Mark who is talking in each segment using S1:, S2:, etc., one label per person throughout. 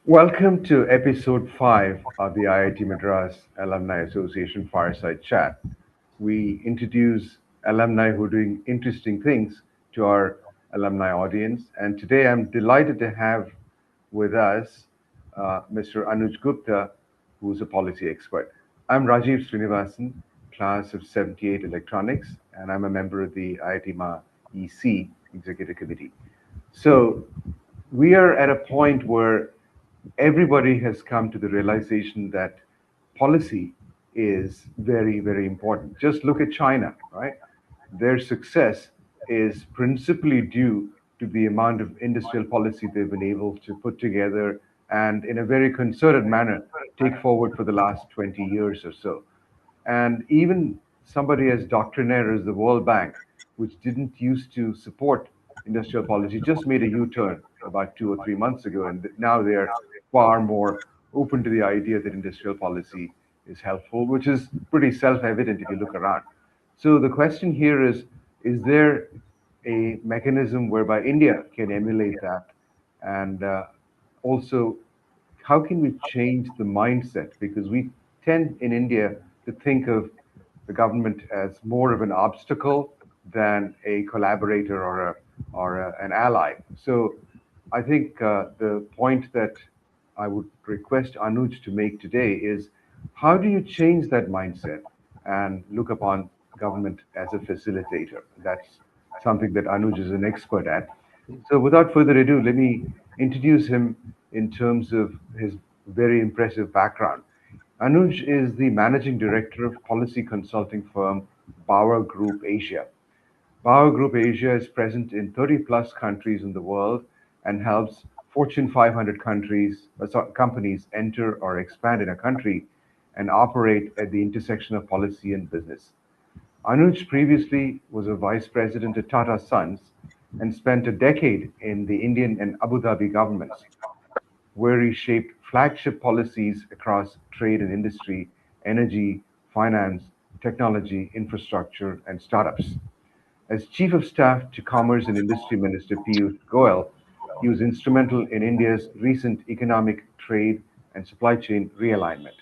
S1: Welcome to episode 5 of the IIT Madras Alumni Association Fireside Chat. We introduce alumni who are doing interesting things to our alumni audience. And today I'm delighted to have with us Mr. Anuj Gupta, who's a policy expert. I'm Rajiv Srinivasan, class of 78 Electronics, and I'm a member of the IIT MA EC Executive Committee. So we are at a point where everybody has come to the realization that policy is very, very important. Just look at China, right? Their success is principally due to the amount of industrial policy they've been able to put together and, in a very concerted manner, take forward for the last 20 years or so. And even somebody as doctrinaire as the World Bank, which didn't used to support industrial policy, just made a U-turn about 2 or 3 months ago, and now they are far more open to the idea that industrial policy is helpful, which is pretty self-evident if you look around. So the question here is there a mechanism whereby India can emulate that? And also, how can we change the mindset? Because we tend in India to think of the government as more of an obstacle than a collaborator an ally. So I think the point that I would request Anuj to make today is how do you change that mindset and look upon government as a facilitator? That's something that Anuj is an expert at. So without further ado, let me introduce him in terms of his very impressive background. Anuj is the managing director of policy consulting firm Bauer Group Asia. Bauer Group Asia is present in 30 plus countries in the world and helps Fortune 500 companies enter or expand in a country and operate at the intersection of policy and business. Anuj previously was a vice president at Tata Sons and spent a decade in the Indian and Abu Dhabi governments, where he shaped flagship policies across trade and industry, energy, finance, technology, infrastructure, and startups. As Chief of Staff to Commerce and Industry Minister Piyush Goyal, he was instrumental in India's recent economic, trade, and supply chain realignment.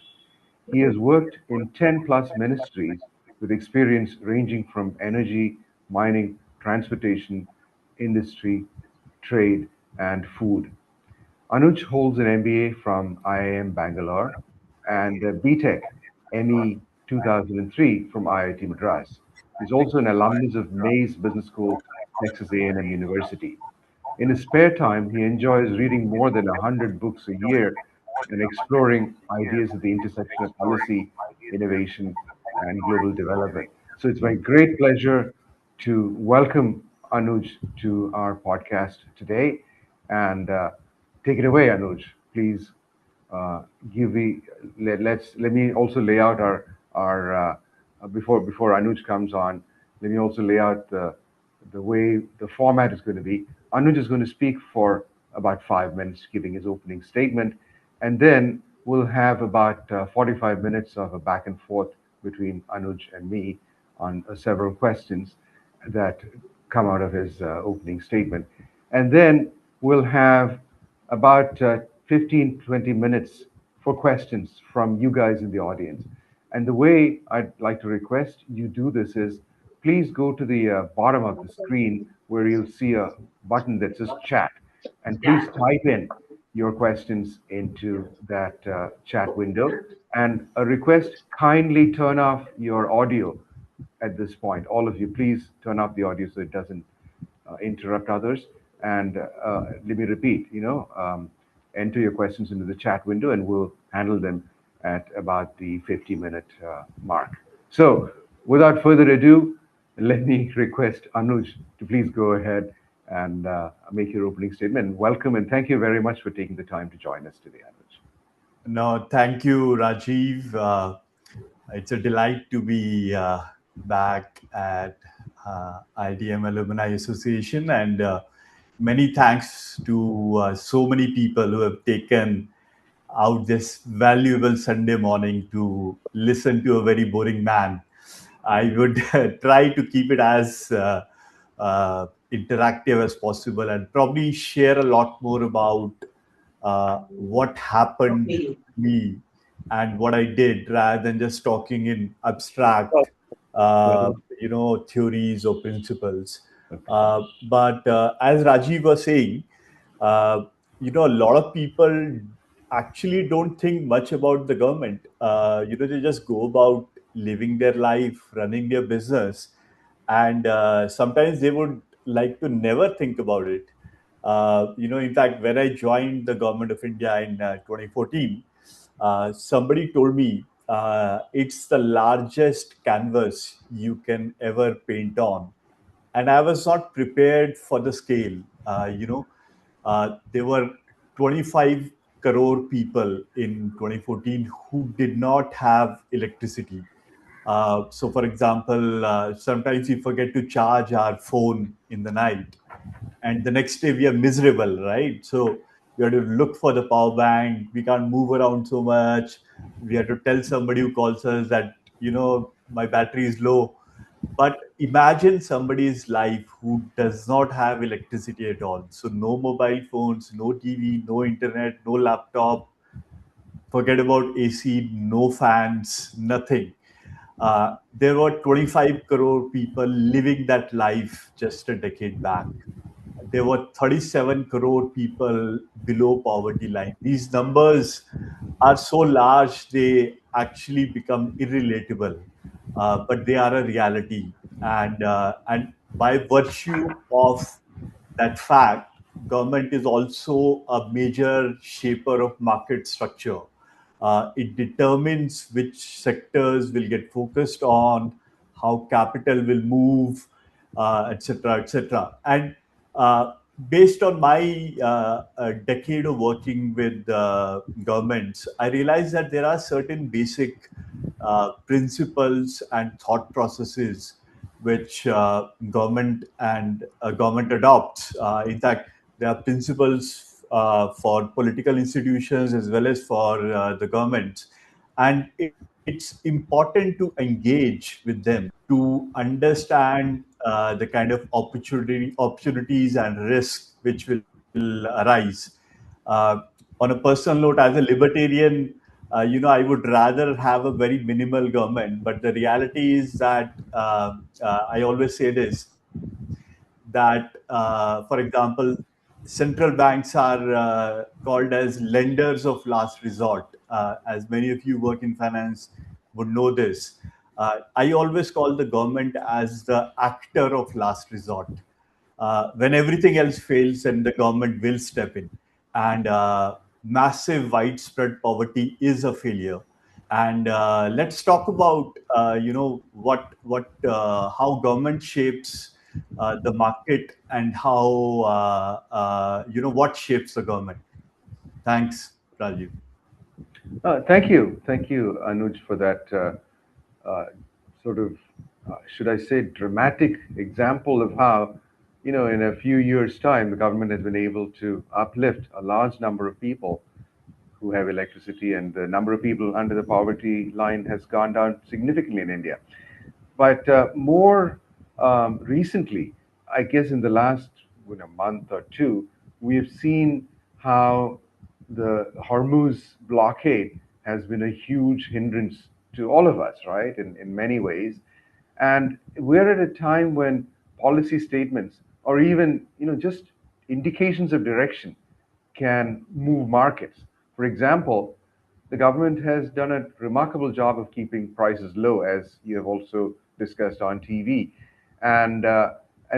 S1: He has worked in 10 plus ministries with experience ranging from energy, mining, transportation, industry, trade, and food. Anuj holds an MBA from IIM Bangalore and a BTech ME 2003 from IIT Madras. He's also an alumnus of Mays Business School, Texas A&M University. In his spare time, he enjoys reading more than 100 books a year and exploring ideas at the intersection of policy, innovation, and global development. So it's my great pleasure to welcome Anuj to our podcast today. And take it away, Anuj. Please give the let me also lay out our before Anuj comes on. Let me also lay out the way the format is going to be. Anuj is going to speak for about 5 minutes, giving his opening statement, and then we'll have about 45 minutes of a back and forth between Anuj and me on several questions that come out of his opening statement. And then we'll have about 15, 20 minutes for questions from you guys in the audience. And the way I'd like to request you do this is please go to the bottom of the screen where you'll see a button that says chat. And please type in your questions into that chat window. And a request, kindly turn off your audio at this point. All of you, please turn off the audio so it doesn't interrupt others. And let me repeat, enter your questions into the chat window and we'll handle them at about the 50-minute mark. So without further ado, let me request Anuj to please go ahead and make your opening statement. Welcome and thank you very much for taking the time to join us today, Anuj.
S2: No, thank you, Rajiv. It's a delight to be back at IDM Alumni Association, and many thanks to so many people who have taken out this valuable Sunday morning to listen to a very boring man. I would try to keep it as interactive as possible and probably share a lot more about what happened to me and what I did, rather than just talking in abstract, uh,
S1: Mhm.
S2: theories or principles.
S1: Okay.
S2: But as Rajiv was saying, uh, a lot of people actually don't think much about the government. They just go about living their life, running their business, and sometimes they would like to never think about it. In fact, when I joined the government of India in 2014, somebody told me it's the largest canvas you can ever paint on, and I was not prepared for the scale. There were 25 crore people in 2014 who did not have electricity. So, for example, sometimes we forget to charge our phone in the night, and the next day we are miserable, right? So we have to look for the power bank. We can't move around so much. We have to tell somebody who calls us that my battery is low. But imagine somebody's life who does not have electricity at all. So no mobile phones, no TV, no internet, no laptop. Forget about AC, no fans, nothing. There were 25 crore people living that life just a decade back. There were 37 crore people below poverty line. These numbers are so large, they actually become irrelatable, but they are a reality. And by virtue of that fact, government is also a major shaper of market structure. It determines which sectors will get focused on, how capital will move, etc., etc. And uh, based on my decade of working with governments, I realized that there are certain basic principles and thought processes which government adopts. In fact, there are principles for political institutions as well as for the government, and it's important to engage with them to understand the kind of opportunities and risks which will arise. Uh, on a personal note, as a libertarian, I would rather have a very minimal government. But the reality is that I always say this, that, for example, central banks are called as lenders of last resort. As many of you work in finance would know this. I always call the government as the actor of last resort. When everything else fails, then the government will step in. And massive widespread poverty is a failure. And let's talk about how government shapes the market, and how what shapes the government. Thanks, Rajiv.
S1: Thank you, Anuj, for that uh, sort of, should I say, dramatic example of how, in a few years' time, the government has been able to uplift a large number of people who have electricity, and the number of people under the poverty line has gone down significantly in India. But more recently, I guess in the last month or two, we have seen how the Hormuz blockade has been a huge hindrance to all of us, right, in many ways. And we're at a time when policy statements, or even just indications of direction, can move markets. For example, the government has done a remarkable job of keeping prices low, as you have also discussed on TV. And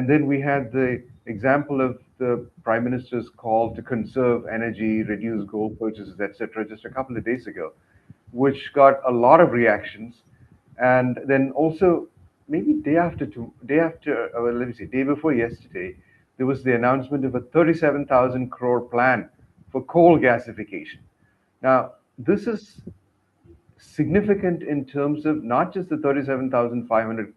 S1: then we had the example of the Prime Minister's call to conserve energy, reduce gold purchases, etc., just a couple of days ago, which got a lot of reactions. And then also, maybe well, let me see, day before yesterday, there was the announcement of a 37,000 crore plan for coal gasification. Now, this is significant in terms of not just the 37,500,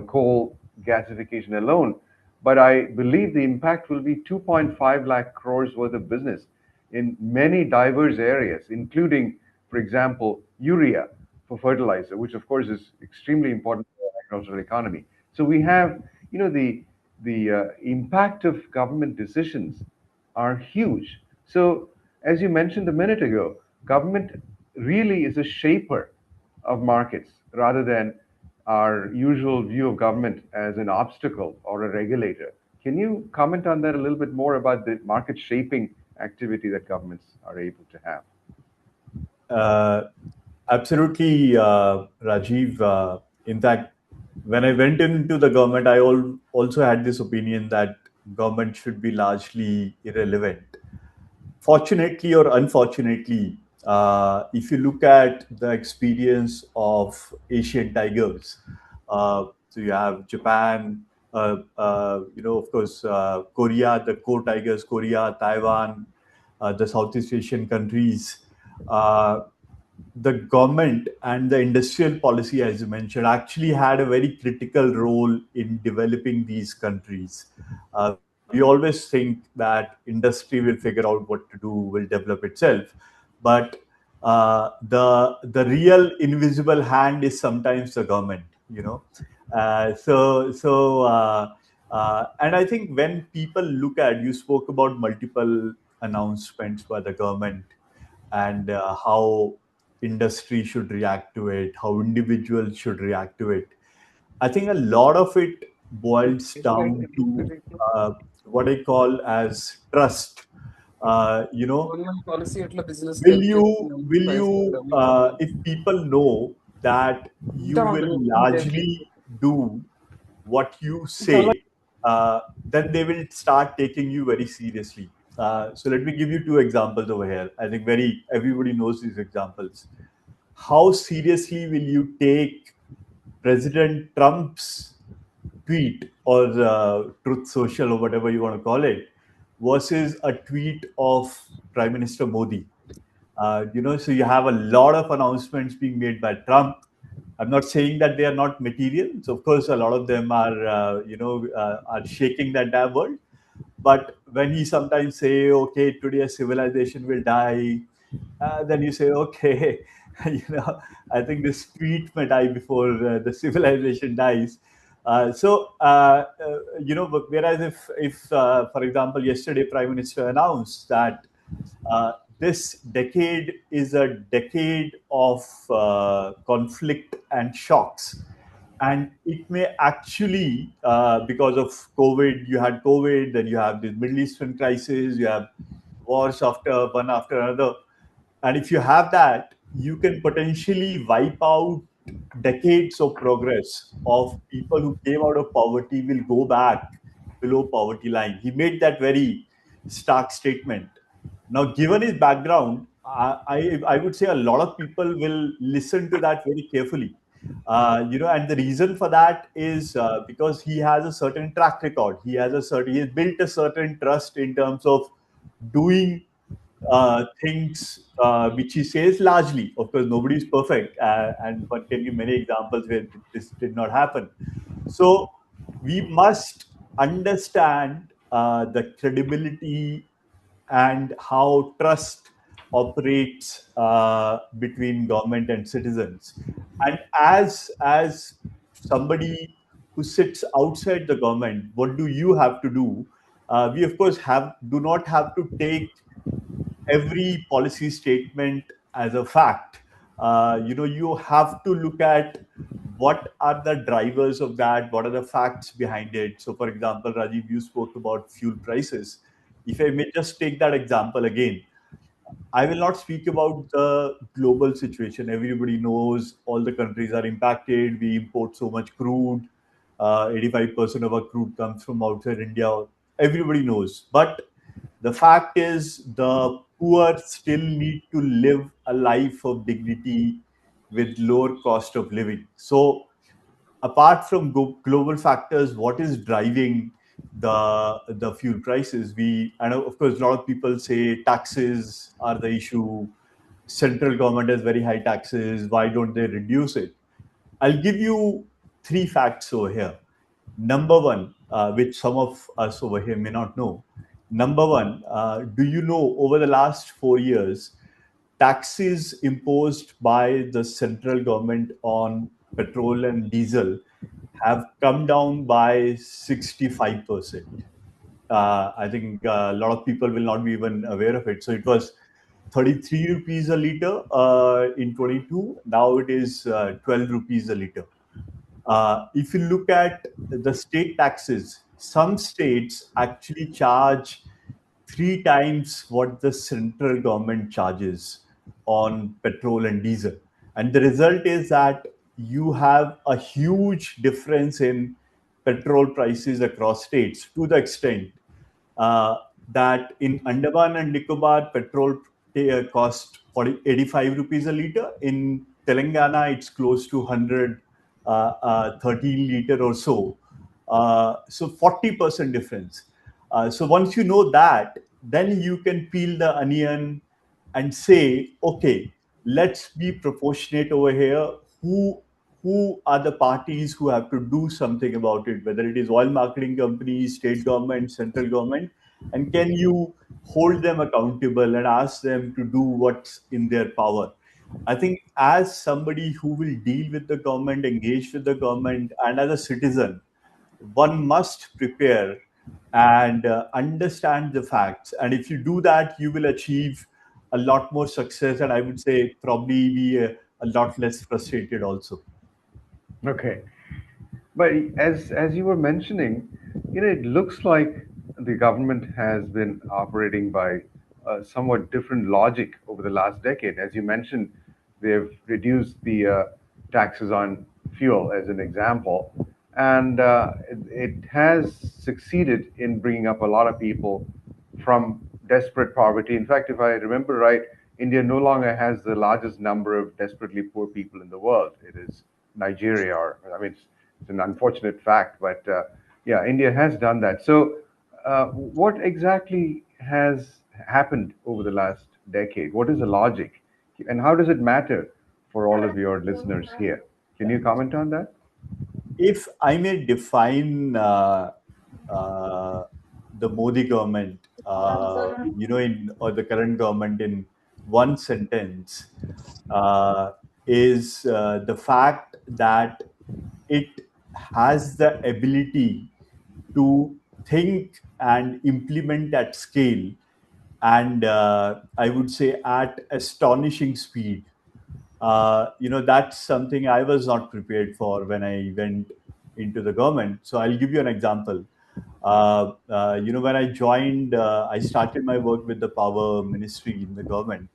S1: coal gasification alone, but I believe the impact will be 2.5 lakh crores worth of business in many diverse areas, including, for example, urea for fertilizer, which of course is extremely important for the agricultural economy. So we have, the the impact of government decisions are huge. So, as you mentioned a minute ago, government really is a shaper of markets rather than our usual view of government as an obstacle or a regulator. Can you comment on that a little bit more about the market shaping activity that governments are able to have?
S2: Uh, Absolutely, Rajiv. In fact, when I went into the government, I also had this opinion that government should be largely irrelevant. Fortunately or unfortunately, if you look at the experience of Asian tigers, so you have Japan, of course, Korea, the core tigers, Korea, Taiwan, the Southeast Asian countries. Uh, the government and the industrial policy, as you mentioned, actually had a very critical role in developing these countries. We always think that industry will figure out what to do, will develop itself, but the real invisible hand is sometimes the government. And I think when people look at, you spoke about multiple announcements by the government and how industry should react to it, how individuals should react to it. I think a lot of it boils down to what I call as trust. You know,
S3: Government policy at business
S2: will
S3: culture price
S2: you if people know that you will largely do what you say, then they will start taking you very seriously. So let me give you two examples over here. I think very everybody knows these examples. How seriously will you take President Trump's tweet or Truth Social or whatever you want to call it versus a tweet of Prime Minister Modi? So you have a lot of announcements being made by Trump. I'm not saying that they are not material. So of course, a lot of them are, are shaking the entire world. But when he sometimes say, "Okay, today a civilization will die," then you say, "Okay, you know, I think this tweet may die before the civilization dies." But whereas if for example, yesterday Prime Minister announced that this decade is a decade of conflict and shocks. And it may actually, because of COVID, you had COVID, then you have the Middle Eastern crisis, you have wars after one after another. And if you have that, you can potentially wipe out decades of progress of people who came out of poverty will go back below poverty line. He made that very stark statement. Now, given his background, I would say a lot of people will listen to that very carefully. And the reason for that is because he has a certain track record. He has built a certain trust in terms of doing things which he says largely. Of course, nobody is perfect, and one can give many examples where this did not happen. So we must understand the credibility and how trust operates between government and citizens. And as somebody who sits outside the government, what do you have to do? We of course have do not have to take every policy statement as a fact. You have to look at what are the drivers of that, what are the facts behind it. So, for example, Rajiv, you spoke about fuel prices. If I may just take that example again, I will not speak about the global situation. Everybody knows all the countries are impacted. We import so much crude. 85% of our crude comes from outside India. Everybody knows. But the fact is, the poor still need to live a life of dignity with lower cost of living. So, apart from global factors, what is driving the fuel prices? I know, of course, a lot of people say taxes are the issue. Central government has very high taxes. Why don't they reduce it? I'll give you three facts over here. Number one, which some of us over here may not know. Number one, do you know over the last 4 years, taxes imposed by the central government on petrol and diesel have come down by 65%. I think a lot of people will not be even aware of it. So it was 33 rupees a liter in 22. Now it is 12 rupees a liter. If you look at the state taxes, some states actually charge three times what the central government charges on petrol and diesel. And the result is that you have a huge difference in petrol prices across states, to the extent uh, that in Andaman and Nicobar, petrol cost 85 rupees a liter. In Telangana, it's close to 13 liter or so. So 40% difference. So once you know that, then you can peel the onion and say, okay, let's be proportionate over here. Who are the parties who have to do something about it, whether it is oil marketing companies, state government, central government, and can you hold them accountable and ask them to do what's in their power? I think as somebody who will deal with the government, engage with the government, and as a citizen, one must prepare and understand the facts. And if you do that, you will achieve a lot more success, and I would say probably be a lot less frustrated also.
S1: Okay. But as you were mentioning, it looks like the government has been operating by a somewhat different logic over the last decade. As you mentioned, they've reduced the taxes on fuel, as an example, and it has succeeded in bringing up a lot of people from desperate poverty. In fact, if I remember right, India no longer has the largest number of desperately poor people in the world. It is Nigeria, or I mean, it's an unfortunate fact, but yeah, India has done that. So, what exactly has happened over the last decade? What is the logic, and how does it matter for all of your listeners here? Can you comment on that?
S2: If I may define uh, the Modi government, in or the current government in one sentence, uh, is the fact that it has the ability to think and implement at scale, and I would say at astonishing speed. That's something I was not prepared for when I went into the government. So I'll give you an example. When I joined, I started my work with the power ministry in the government.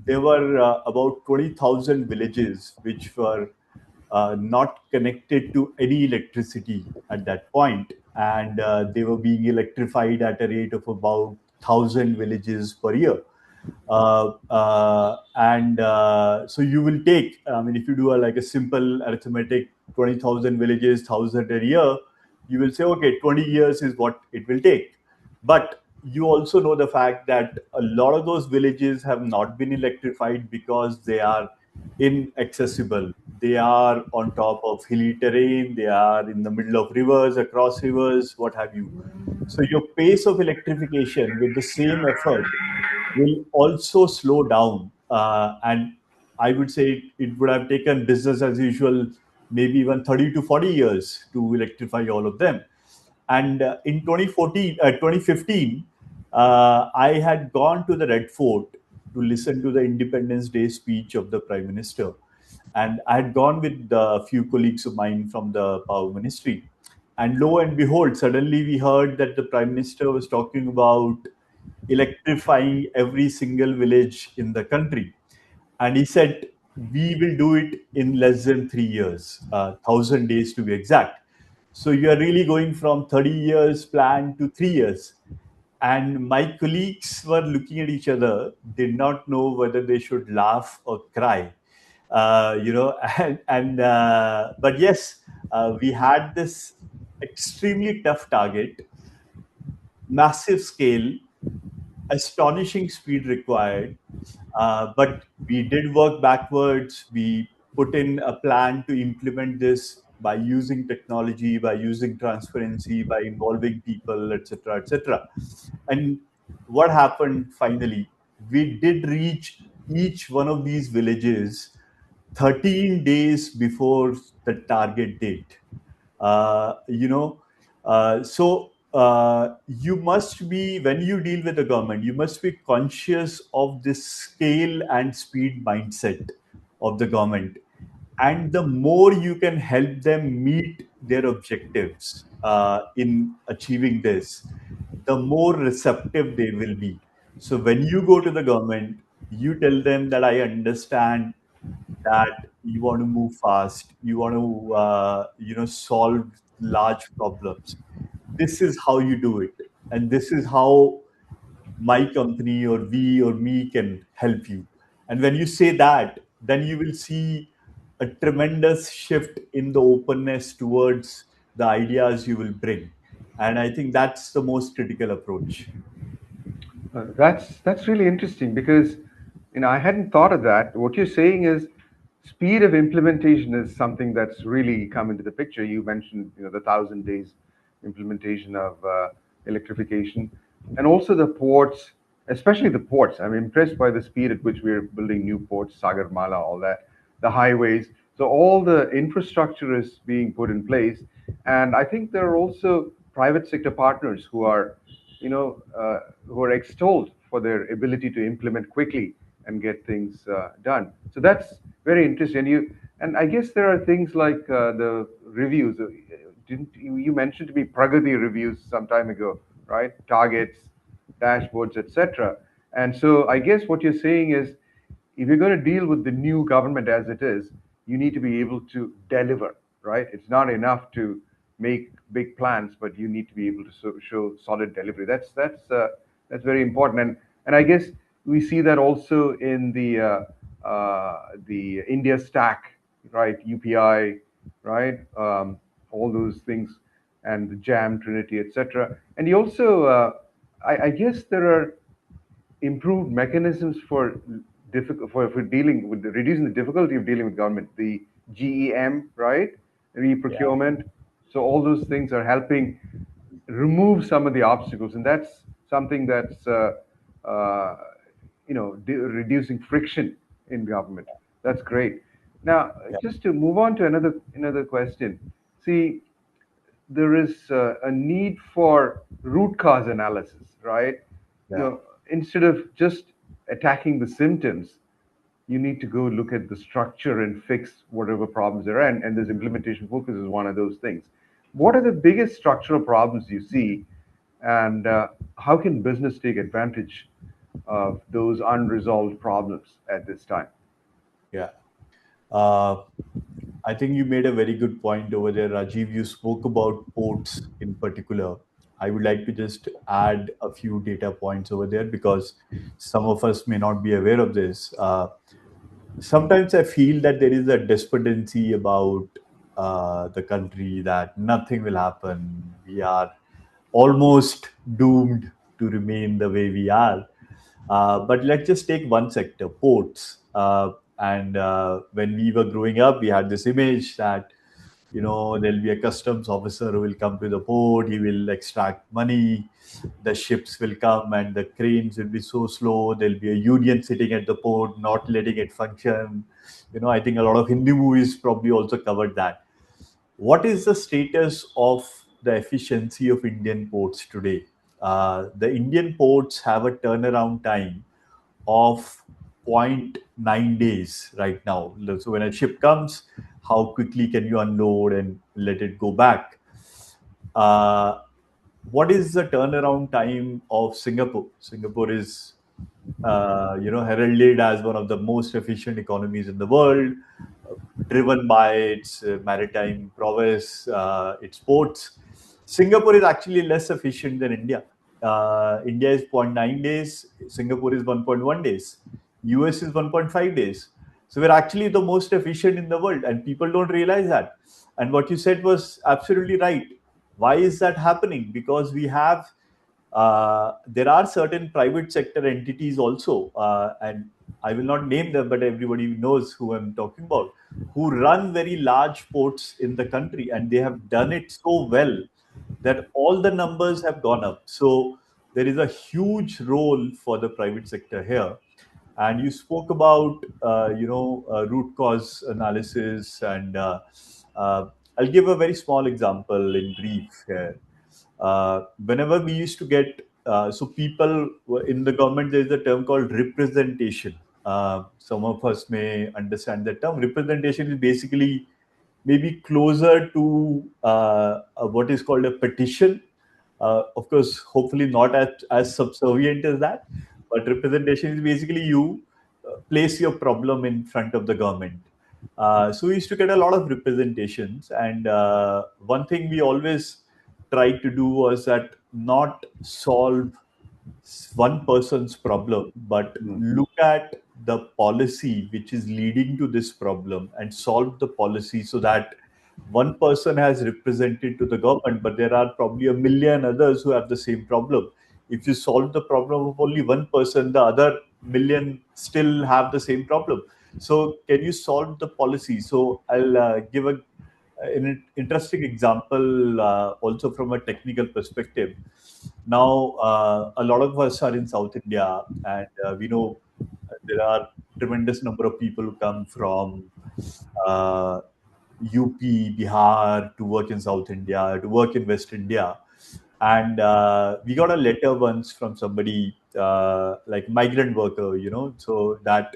S2: There were about 20,000 villages which were not connected to any electricity at that point, and they were being electrified at a rate of about 1,000 villages per year. And So you will take, I mean, if you do like a simple arithmetic, 20,000 villages, 1,000 a year, you will say, okay, 20 years is what it will take. But you also know the fact that a lot of those villages have not been electrified because they are inaccessible. They are on top of hilly terrain, they are in the middle of rivers, across rivers, what have you. So your pace of electrification with the same effort will also slow down. And I would say it would have taken business as usual, maybe even 30 to 40 years to electrify all of them. And in 2015, I had gone to the Red Fort to listen to the Independence Day speech of the Prime Minister. And I had gone with a few colleagues of mine from the Power Ministry. And lo and behold, suddenly we heard that the Prime Minister was talking about electrifying every single village in the country. And he said, we will do it in less than 3 years, 1,000 days to be exact. So you are really going from 30 years plan to 3 years. And my colleagues were looking at each other, did not know whether they should laugh or cry. But yes, we had this extremely tough target, massive scale, astonishing speed required. But we did work backwards. We put in a plan to implement this by using technology, by using transparency, by involving people, etc., etc. And what happened finally? We did reach each one of these villages 13 days before the target date. You know, you must be, when you deal with the government, you must be conscious of this scale and speed mindset of the government. And the more you can help them meet their objectives in achieving this, the more receptive they will be. So when you go to the government, you tell them that I understand that you want to move fast, you want to solve large problems. This is how you do it, and this is how my company or we or me can help you. And when you say that, then you will see a tremendous shift in the openness towards the ideas you will bring. And I think that's the most critical approach.
S1: That's really interesting because I hadn't thought of that. What you're saying is speed of implementation is something that's really come into the picture. You mentioned the 1,000 days implementation of electrification, and also the ports, especially the ports. I'm impressed by the speed at which we're building new ports, Sagarmala, all that, the highways. So all the infrastructure is being put in place, and I think there are also private sector partners who are extolled for their ability to implement quickly and get things done. So that's very interesting. And I guess there are things like the reviews. Didn't you mentioned to me Pragati reviews some time ago, right? Targets, dashboards, etc. And so I guess what you're saying is, if you're going to deal with the new government as it is, you need to be able to deliver, right? It's not enough to make big plans, but you need to be able to show solid delivery. That's very important, and I guess we see that also in the India stack, right? UPI, right? All those things, and the Jam, Trinity, etc. And you also, I guess there are improved mechanisms for for dealing with reducing the difficulty of dealing with government. The GEM, right?
S2: Yeah.
S1: Re-procurement. So all those things are helping remove some of the obstacles, and that's something that's uh, reducing friction in government. That's great. Now,
S2: Yeah.
S1: just to move on to another question. See, there is a need for root cause analysis, right?
S2: Yeah.
S1: Instead of just attacking the symptoms, you need to go look at the structure and fix whatever problems there are. And this implementation focus is one of those things. What are the biggest structural problems you see, and how can business take advantage of those unresolved problems at this time?
S2: Yeah. Uh, I think you made a very good point over there, Rajiv. You spoke about ports in particular. I would like to just add a few data points over there because some of us may not be aware of this. Sometimes I feel that there is a despondency about the country, that nothing will happen. We are almost doomed to remain the way we are. But let's just take one sector, ports. And when we were growing up, we had this image that there'll be a customs officer who will come to the port, he will extract money, the ships will come and the cranes will be so slow, there'll be a union sitting at the port not letting it function. I think a lot of Hindi movies probably also covered that. What is the status of the efficiency of Indian ports today? The Indian ports have a turnaround time of zero point 0.9 days right now. So when a ship comes, how quickly can you unload and let it go back? Uh, what is the turnaround time of Singapore? Singapore is, heralded as one of the most efficient economies in the world, driven by its maritime prowess, its ports. Singapore is actually less efficient than India. India is zero point 0.9 days, Singapore is 1.1 days, US is 1.5 days. So we're actually the most efficient in the world, and people don't realize that. And what you said was absolutely right. Why is that happening? Because there are certain private sector entities also, and I will not name them, but everybody knows who I'm talking about, who run very large ports in the country, and they have done it so well that all the numbers have gone up. So there is a huge role for the private sector here. And you spoke about root cause analysis, and I'll give a very small example in brief here. Whenever we used to get, so people in the government, there's a term called representation. Some of us may understand the term. Representation is basically maybe closer to what is called a petition. Of course, hopefully not as subservient as that, but representation is basically you place your problem in front of the government. So we used to get a lot of representations, and one thing we always tried to do was that not solve one person's problem, but look at the policy which is leading to this problem and solve the policy so that one person has represented to the government, but there are probably a million others who have the same problem. If you solve the problem of only one person, the other million still have the same problem. So, can you solve the policy? So, I'll give an interesting example also from a technical perspective. Now, a lot of us are in South India, and we know there are tremendous number of people who come from uh, UP, Bihar to work in South India, to work in West India. And we got a letter once from somebody like migrant worker, so that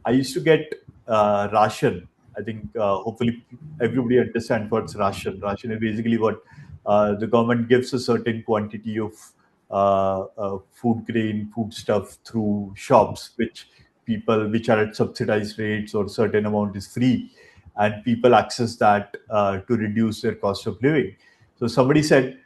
S2: I used to get ration. I think hopefully everybody understands what's ration. Ration is basically what the government gives a certain quantity of food grain, food stuff through shops, which are at subsidized rates or certain amount is free, and people access that to reduce their cost of living. So somebody said,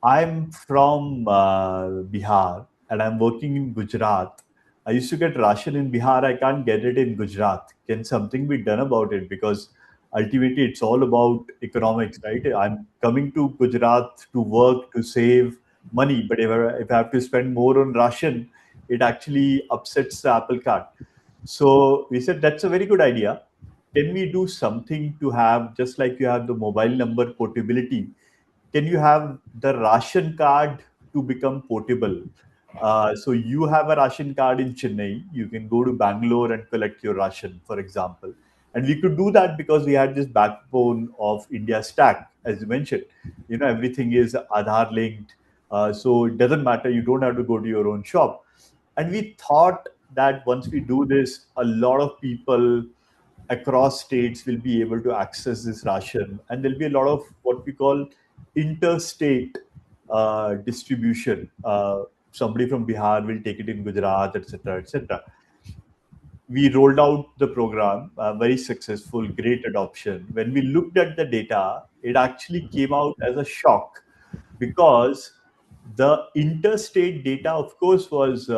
S2: I'm from Bihar and I'm working in Gujarat. I used to get ration in Bihar. I can't get it in Gujarat. Can something be done about it? Because ultimately, it's all about economics, right? I'm coming to Gujarat to work to save money, but if I have to spend more on ration, it actually upsets the apple cart. So we said that's a very good idea. Can we do something to have, just like you have the mobile number portability, can you have the ration card to become portable? So you have a ration card in Chennai, you can go to Bangalore and collect your ration, for example. And we could do that because we had this backbone of India Stack, as you mentioned. Everything is Aadhaar linked, so it doesn't matter. You don't have to go to your own shop. And we thought that once we do this, a lot of people across states will be able to access this ration, and there'll be a lot of what we call interstate distribution. Somebody from Bihar will take it in Gujarat, etc., etc. We rolled out the program, very successful, great adoption. When we looked at the data, it actually came out as a shock because the interstate data, of course, was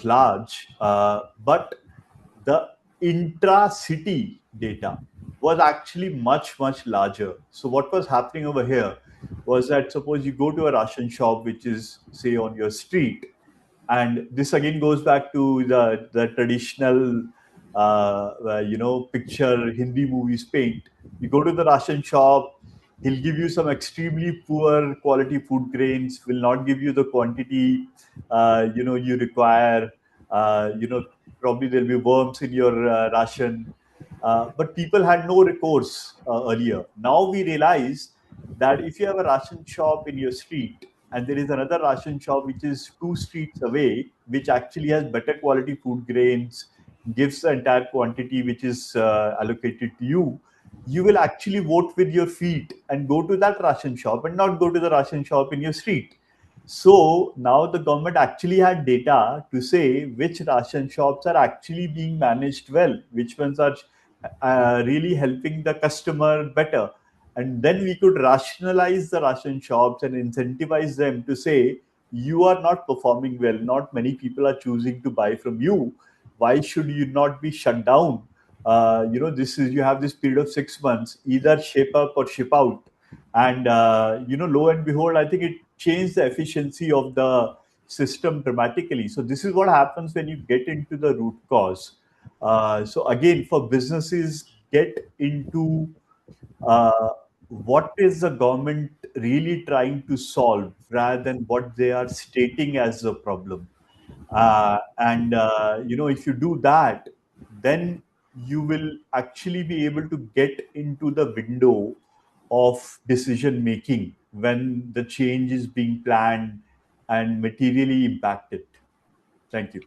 S2: large, but the intra-city data was actually much larger. So what was happening over here was that suppose you go to a ration shop which is say on your street, and this again goes back to the traditional picture Hindi movies paint. You go to the ration shop, he'll give you some extremely poor quality food grains, will not give you the quantity you require. Probably there'll be worms in your ration. But people had no recourse earlier. Now we realize that if you have a ration shop in your street and there is another ration shop which is 2 streets away, which actually has better quality food grains, gives the entire quantity which is allocated to you, you will actually vote with your feet and go to that ration shop and not go to the ration shop in your street. So now the government actually had data to say which ration shops are actually being managed well, which ones are really helping the customer better. And then we could rationalize the ration shops and incentivize them to say, you are not performing well. Not many people are choosing to buy from you. Why should you not be shut down? This is, you have this period of 6 months, either ship up or ship out. And lo and behold, I think it changed the efficiency of the system dramatically. So this is what happens when you get into the root cause. So again, for businesses, get into uh, what is the government really trying to solve rather than what they are stating as the problem. And if you do that, then you will actually be able to get into the window of decision making when the change is being planned and materially impacted. Thank you.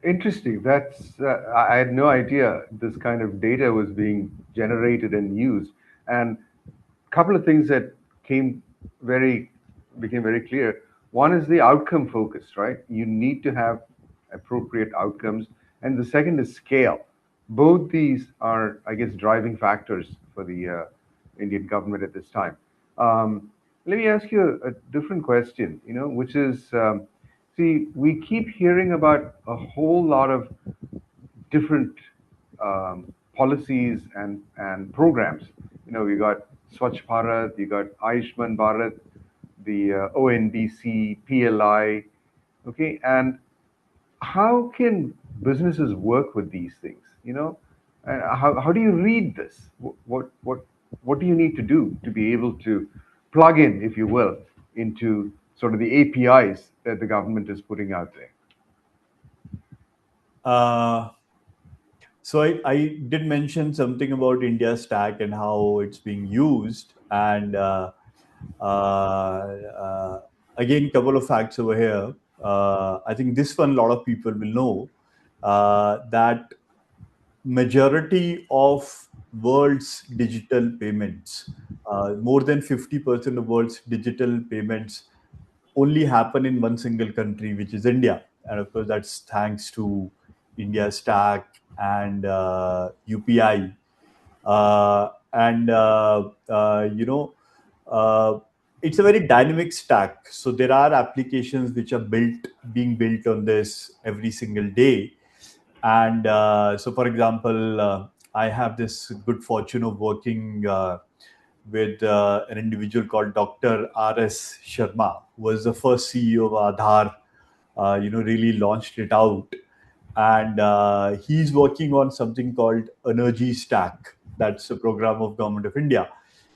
S1: Interesting. That's I had no idea this kind of data was being generated and used. And a couple of things that came very became very clear. One is the outcome focus, right? You need to have appropriate outcomes, and the second is scale. Both these are, I guess, driving factors for the Indian government at this time. Let me ask you a different question, which is, see, we keep hearing about a whole lot of different policies and programs. We got Swachh Bharat, you got Ayushman Bharat, the ONDC, PLI, okay, and how can businesses work with these things? And how do you read this? What do you need to do to be able to plug in, if you will, into sort of the APIs that the government is putting out there?
S2: Uh, so I did mention something about India Stack and how it's being used, and uh, again, couple of facts over here. I think this one a lot of people will know that majority of world's digital payments, more than 50% of world's digital payments only happen in one single country, which is India. And of course, that's thanks to India Stack and UPI. And, uh, it's a very dynamic stack. So there are applications which are being built on this every single day. And so, for example, I have this good fortune of working with an individual called Dr. R.S. Sharma, who was the first CEO of Aadhaar, really launched it out. And he's working on something called Energy Stack. That's a program of Government of India,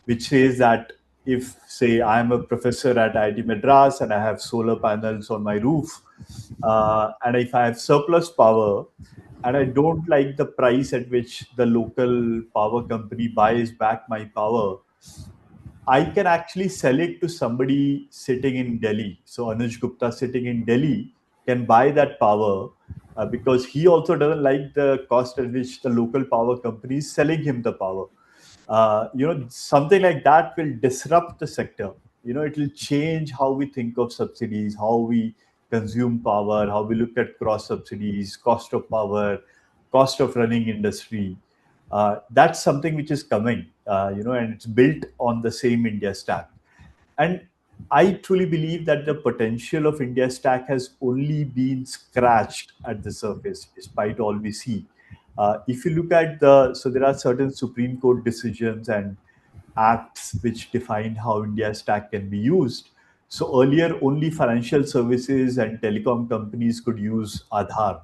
S2: which says that if, say, I'm a professor at IIT Madras and I have solar panels on my roof, and if I have surplus power, and I don't like the price at which the local power company buys back my power, I can actually sell it to somebody sitting in Delhi. So Anuj Gupta sitting in Delhi can buy that power because he also doesn't like the cost at which the local power company is selling him the power. Something like that will disrupt the sector. It will change how we think of subsidies, how we consume power, how we look at cross subsidies, cost of power, cost of running industry. That's something which is coming, and it's built on the same India Stack. And I truly believe that the potential of India Stack has only been scratched at the surface, despite all we see. If you look at so there are certain Supreme Court decisions and acts which define how India Stack can be used. So earlier, only financial services and telecom companies could use Aadhaar.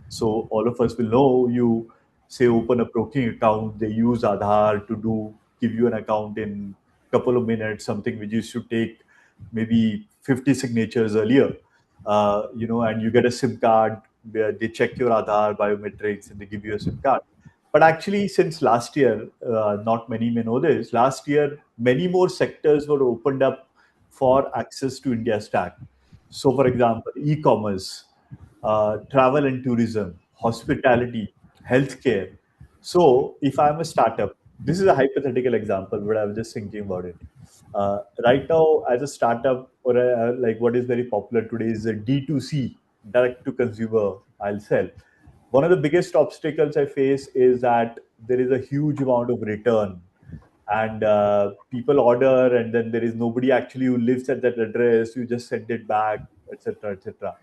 S2: So all of us will know, you say open a broking account, they use Aadhaar to give you an account in couple of minutes, something which used to take maybe 50 signatures earlier. And you get a SIM card where they check your Aadhaar biometrics and they give you a SIM card. But actually, since last year, not many may know this, last year, many more sectors were opened up for access to India Stack. So, for example, e-commerce, travel and tourism, hospitality, healthcare. So, if I'm a startup, this is a hypothetical example, but I was just thinking about it. Right now, as a startup, or like what is very popular today is a D2C, direct to consumer, I'll sell. One of the biggest obstacles I face is that there is a huge amount of return, and people order, and then there is nobody actually who lives at that address. You just send it back, etc., etc.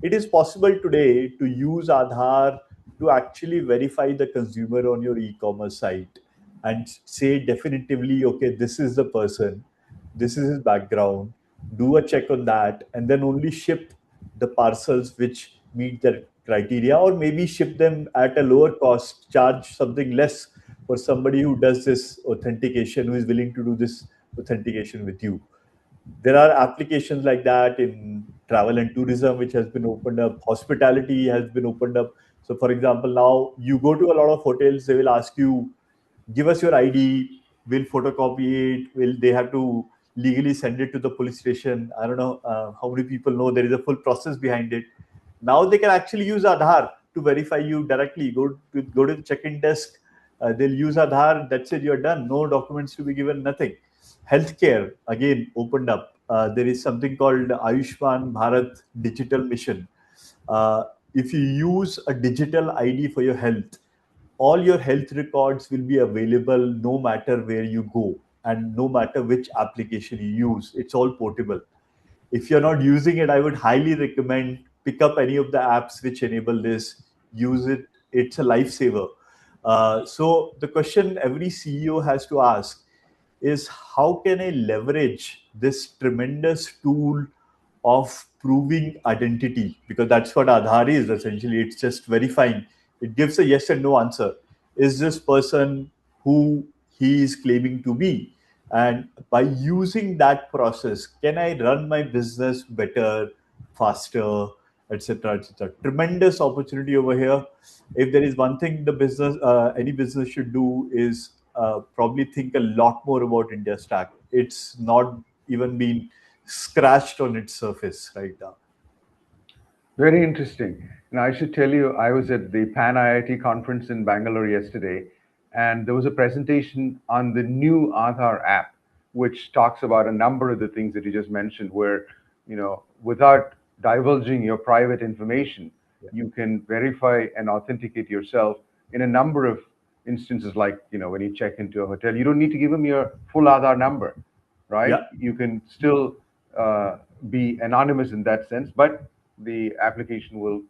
S2: It is possible today to use Aadhaar to actually verify the consumer on your e-commerce site and say definitively, okay, this is the person, this is his background, do a check on that, and then only ship the parcels which meet their criteria, or maybe ship them at a lower cost, charge something less for somebody who does this authentication, who is willing to do this authentication with you. There are applications like that in travel and tourism which has been opened up. Hospitality has been opened up. So for example, now you go to a lot of hotels, they will ask you, give us your ID, will photocopy it, will they have to legally send it to the police station. I don't know how many people know there is a full process behind it. Now they can actually use Aadhaar to verify you directly. Go to the check-in desk. They'll use Aadhaar. That's it. You're done. No documents to be given. Nothing. Healthcare again opened up. There is something called Ayushman Bharat Digital Mission. Uh, if you use a digital ID for your health, all your health records will be available no matter where you go and no matter which application you use. It's all portable. If you're not using it, I would highly recommend pick up any of the apps which enable this. Use it. It's a lifesaver. So the question every CEO has to ask is, how can I leverage this tremendous tool of proving identity? Because that's what Aadhaar is essentially. It's just verifying. It gives a yes and no answer. Is this person who he is claiming to be? And by using that process, can I run my business better, faster, etc., etc.? Tremendous opportunity over here. If there is one thing the business, any business should do is probably think a lot more about India Stack. It's not even been scratched on its surface right now.
S1: Very interesting. Now, I should tell you, I was at the Pan IIT conference in Bangalore yesterday, and there was a presentation on the new Aadhaar app, which talks about a number of the things that you just mentioned, where, without divulging your private information, you can verify and authenticate yourself in a number of instances, like, when you check into a hotel, you don't need to give them your full Aadhaar number, right?
S2: Yeah.
S1: You can still be anonymous in that sense, but the application will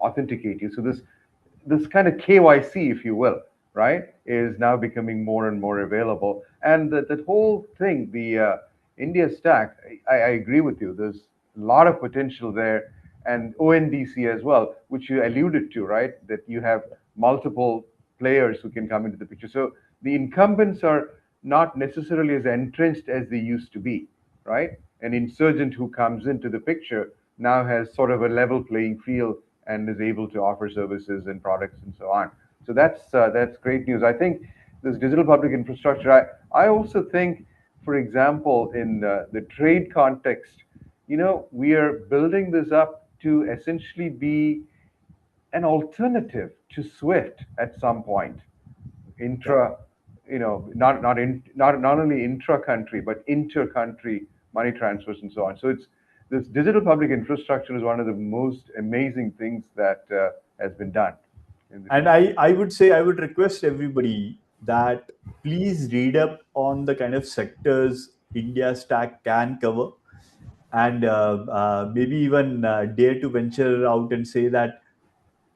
S1: authenticate you. So this kind of KYC, if you will, right, is now becoming more and more available. And that whole thing, the India stack, I agree with you. There's a lot of potential there, and ONDC as well, which you alluded to, right? That you have multiple players who can come into the picture. So the incumbents are not necessarily as entrenched as they used to be, right? An insurgent who comes into the picture now has sort of a level playing field and is able to offer services and products and so on. So that's great news. I think this digital public infrastructure. I also think, for example, in the trade context, we are building this up to essentially be an alternative to SWIFT at some point. Intra, not only intra-country but inter-country money transfers and so on. So it's this digital public infrastructure is one of the most amazing things that has been done.
S2: And I would say, I would request everybody that please read up on the kind of sectors India Stack can cover, and maybe even dare to venture out and say that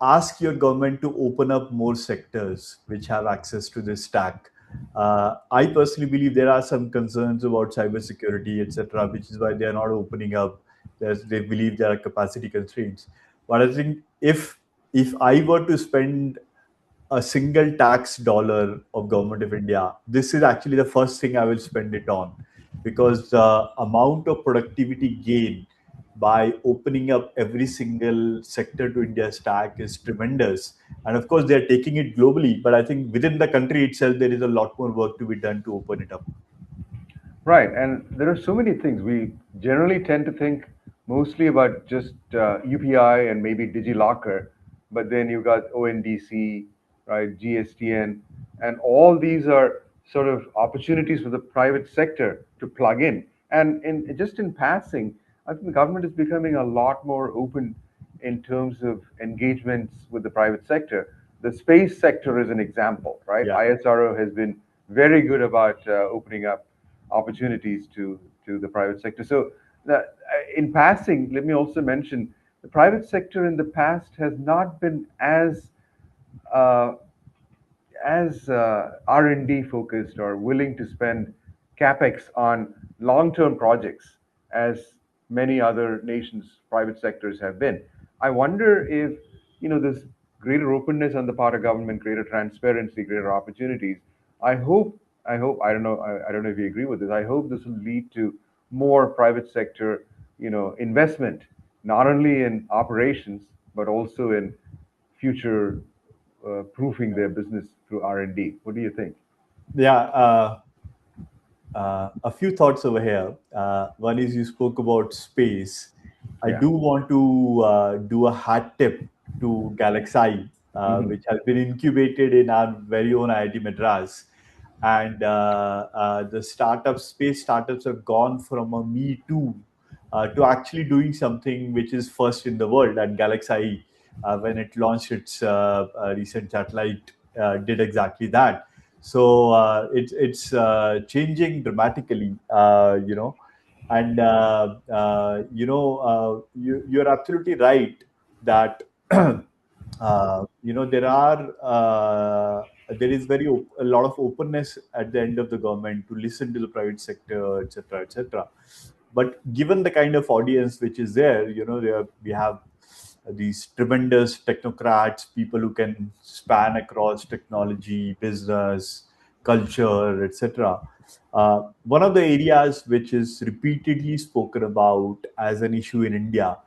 S2: ask your government to open up more sectors which have access to this stack. I personally believe there are some concerns about cybersecurity, etc., which is why they are not opening up. They believe there are capacity constraints. But I think if I were to spend a single tax dollar of government of India, this is actually the first thing I will spend it on, because the amount of productivity gain by opening up every single sector to India stack is tremendous. And of course, they're taking it globally, but I think within the country itself, there is a lot more work to be done to open it up.
S1: Right, and there are so many things. We generally tend to think mostly about just UPI and maybe DigiLocker, but then you've got ONDC, right, GSTN, and all these are sort of opportunities for the private sector to plug in. And just in passing, I think the government is becoming a lot more open in terms of engagements with the private sector. The space sector is an example, right?
S2: Yeah.
S1: ISRO has been very good about opening up opportunities to the private sector. So, in passing, let me also mention the private sector in the past has not been uh, as R&D focused or willing to spend capex on long-term projects as many other nations' private sectors have been. I wonder if there's greater openness on the part of government, greater transparency, greater opportunities. I hope. I don't know. I don't know if you agree with this. I hope this will lead to more private sector, investment, not only in operations but also in future proofing their business through R&D. What do you think?
S2: Yeah, A few thoughts over here. One is you spoke about space. I
S1: Yeah.
S2: do want to do a hat tip to Galaxy,
S1: Hmm.
S2: which has been incubated in our very own IIT Madras. And the space startups have gone from a me too to actually doing something which is first in the world. And Galaxy, when it launched its recent satellite, did exactly that. So it's changing dramatically, and you're absolutely right that there is a lot of openness at the end of the government to listen to the private sector, etc., etc. But given the kind of audience which is there, we have these tremendous technocrats, people who can span across technology, business, culture, etc. One of the areas which is repeatedly spoken about as an issue in India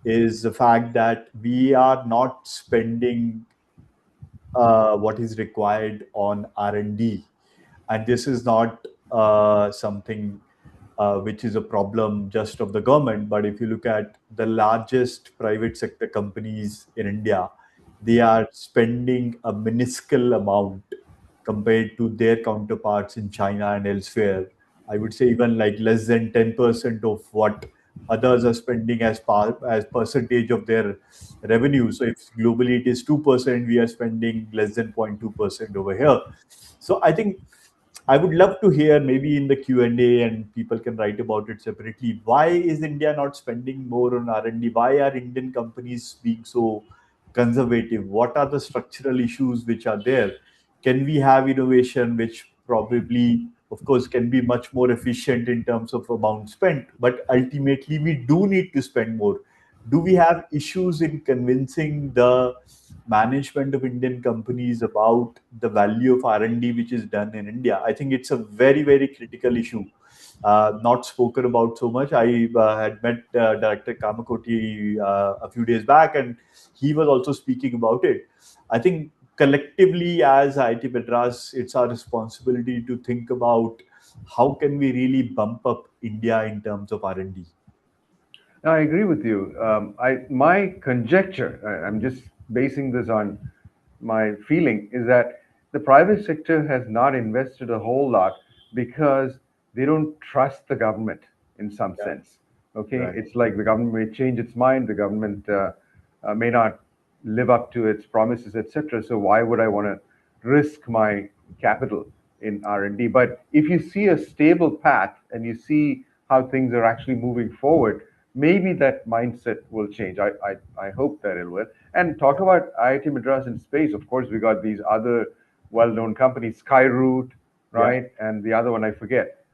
S2: is the fact that we are not spending what is required on R&D, and this is not something which is a problem just of the government. But if you look at the largest private sector companies in India, they are spending a minuscule amount compared to their counterparts in China and elsewhere. I would say even like less than 10% of what others are spending as percentage of their revenue. So if globally it is 2%, we are spending less than 0.2% over here. So I think I would love to hear maybe in the Q&A, and people can write about it separately. Why is India not spending more on R&D? Why are Indian companies being so conservative? What are the structural issues which are there? Can we have innovation which probably, of course, can be much more efficient in terms of amount spent, but ultimately we do need to spend more. Do we have issues in convincing the management of Indian companies about the value of R&D which is done in India? I think it's a very, very critical issue, not spoken about so much. I had met Director Kamakoti a few days back, and he was also speaking about it. I think collectively as IIT Madras, it's our responsibility to think about how can we really bump up India in terms of R&D.
S1: I agree with you. My conjecture, I'm just basing this on my feeling, is that the private sector has not invested a whole lot because they don't trust the government in some
S2: Yeah,
S1: sense. Okay,
S2: right.
S1: it's like the government may change its mind, the government may not live up to its promises, etc. So why would I want to risk my capital in R&D? But if you see a stable path and you see how things are actually moving forward, maybe that mindset will change. I hope that it will. And talk about IIT Madras in space. Of course, we got these other well-known companies, Skyroot,
S2: Yeah.
S1: right, and the other one I forget.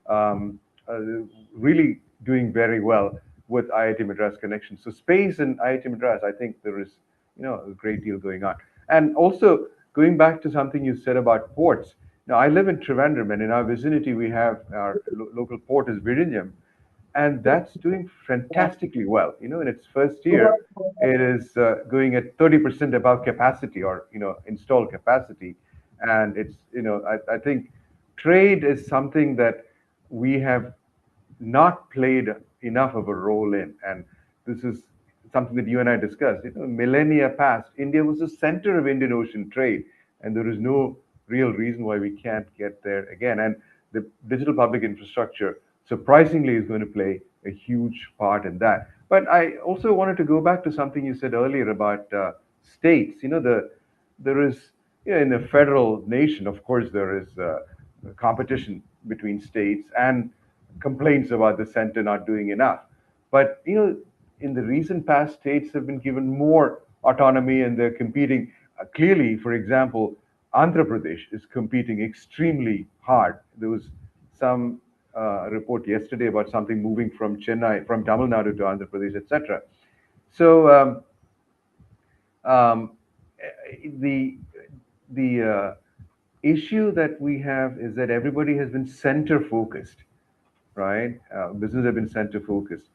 S1: Really doing very well with IIT Madras connection. So space and IIT Madras, I think there is, a great deal going on. And also going back to something you said about ports. Now I live in Trivandrum, and in our vicinity we have our local port is Vizhinjam, and that's doing fantastically well. In its first year, it is going at 30% above capacity, or installed capacity, and it's I think trade is something that we have not played enough of a role in, and this is something that you and I discussed. Millennia past, India was the center of Indian Ocean trade, and there is no real reason why we can't get there again. And the digital public infrastructure, surprisingly, is going to play a huge part in that. But I also wanted to go back to something you said earlier about states. There is, in a federal nation, of course, there is competition between states and complaints about the center not doing enough. But in the recent past, states have been given more autonomy, and they're competing. Clearly, for example, Andhra Pradesh is competing extremely hard. There was some report yesterday about something moving from Chennai, from Tamil Nadu to Andhra Pradesh, etc. So um, the the issue that we have is that everybody has been center focused, right? Business have been center focused.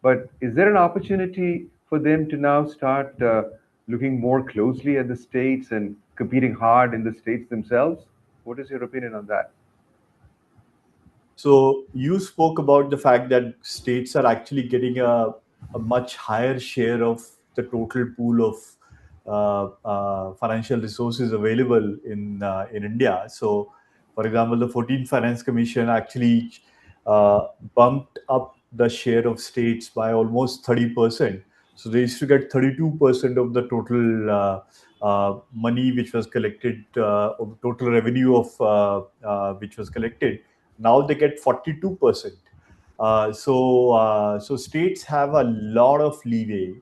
S1: But is there an opportunity for them to now start looking more closely at the states and competing hard in the states themselves? What is your opinion on that?
S2: So you spoke about the fact that states are actually getting a much higher share of the total pool of financial resources available in India. So, for example, the 14th Finance Commission actually bumped up the share of states by almost 30%. So they used to get 32% of the total money which was collected, of total revenue of which was collected. Now they get 42%. So states have a lot of leeway.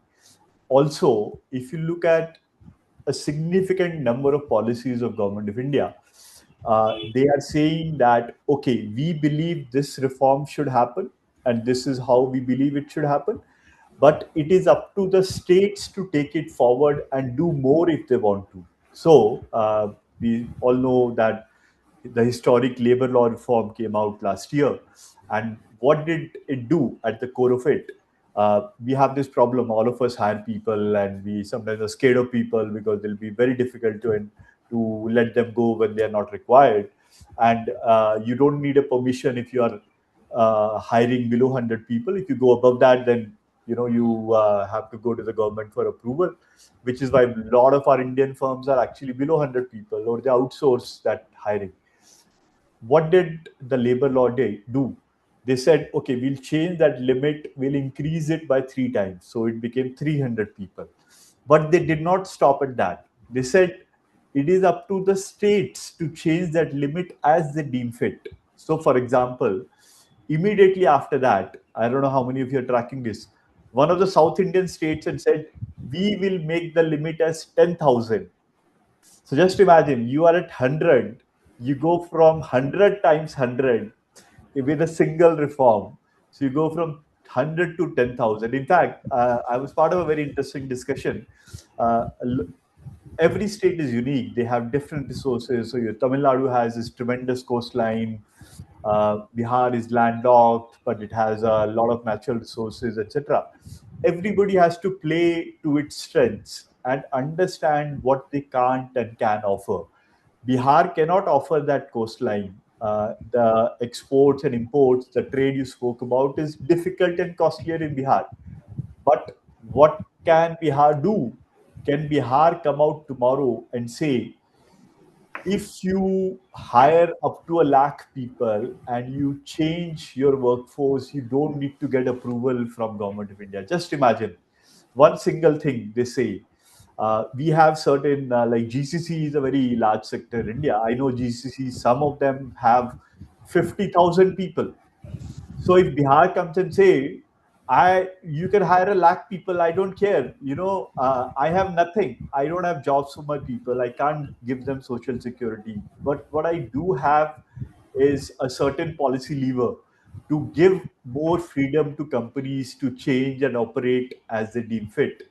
S2: Also, if you look at a significant number of policies of government of India, they are saying that, okay, we believe this reform should happen, and this is how we believe it should happen, but it is up to the states to take it forward and do more if they want to. So we all know that the historic labor law reform came out last year. And what did it do at the core of it? We have this problem. All of us hire people, and we sometimes are scared of people because they'll be very difficult to let them go when they are not required. And you don't need a permission if you are hiring below 100 people. If you go above that, then you have to go to the government for approval, which is why a lot of our Indian firms are actually below 100 people, or they outsource that hiring. What did the labor law do? They said, okay, we'll change that limit, we'll increase it by 3 times. So it became 300 people. But they did not stop at that. They said it is up to the states to change that limit as they deem fit. So, for example, immediately after that, I don't know how many of you are tracking this, one of the South Indian states had said, we will make the limit as 10,000. So just imagine you are at 100, you go from 100 times 100 with a single reform. So you go from 100 to 10,000. In fact, I was part of a very interesting discussion. Uh, every state is unique. They have different resources. So your Tamil Nadu has this tremendous coastline. Bihar is landlocked, but it has a lot of natural resources, etc. Everybody has to play to its strengths and understand what they can't and can offer. Bihar cannot offer that coastline. The exports and imports, the trade you spoke about, is difficult and costlier in Bihar. But what can Bihar do? Can Bihar come out tomorrow and say, if you hire up to 1 lakh people and you change your workforce, you don't need to get approval from government of India? Just imagine one single thing they say. We have certain, like GCC is a very large sector in India. I know GCC, some of them have 50,000 people. So if Bihar comes and say, you can hire 1 lakh people, I don't care. I have nothing. I don't have jobs for my people. I can't give them social security. But what I do have is a certain policy lever to give more freedom to companies to change and operate as they deem fit.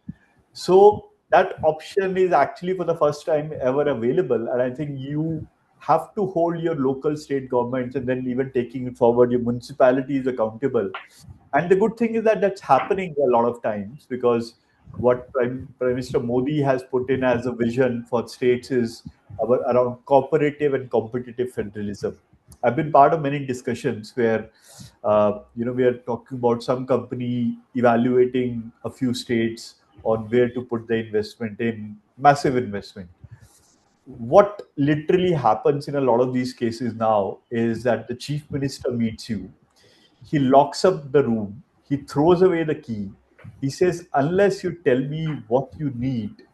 S2: So that option is actually for the first time ever available. And I think you have to hold your local state governments, and then even taking it forward, your municipality is accountable. And the good thing is that that's happening a lot of times, because what Prime Minister Modi has put in as a vision for states is around cooperative and competitive federalism. I've been part of many discussions where, we are talking about some company evaluating a few states on where to put the investment in, massive investment. What literally happens in a lot of these cases now is that the chief minister meets you, he locks up the room, he throws away the key, he says, unless you tell me what you need,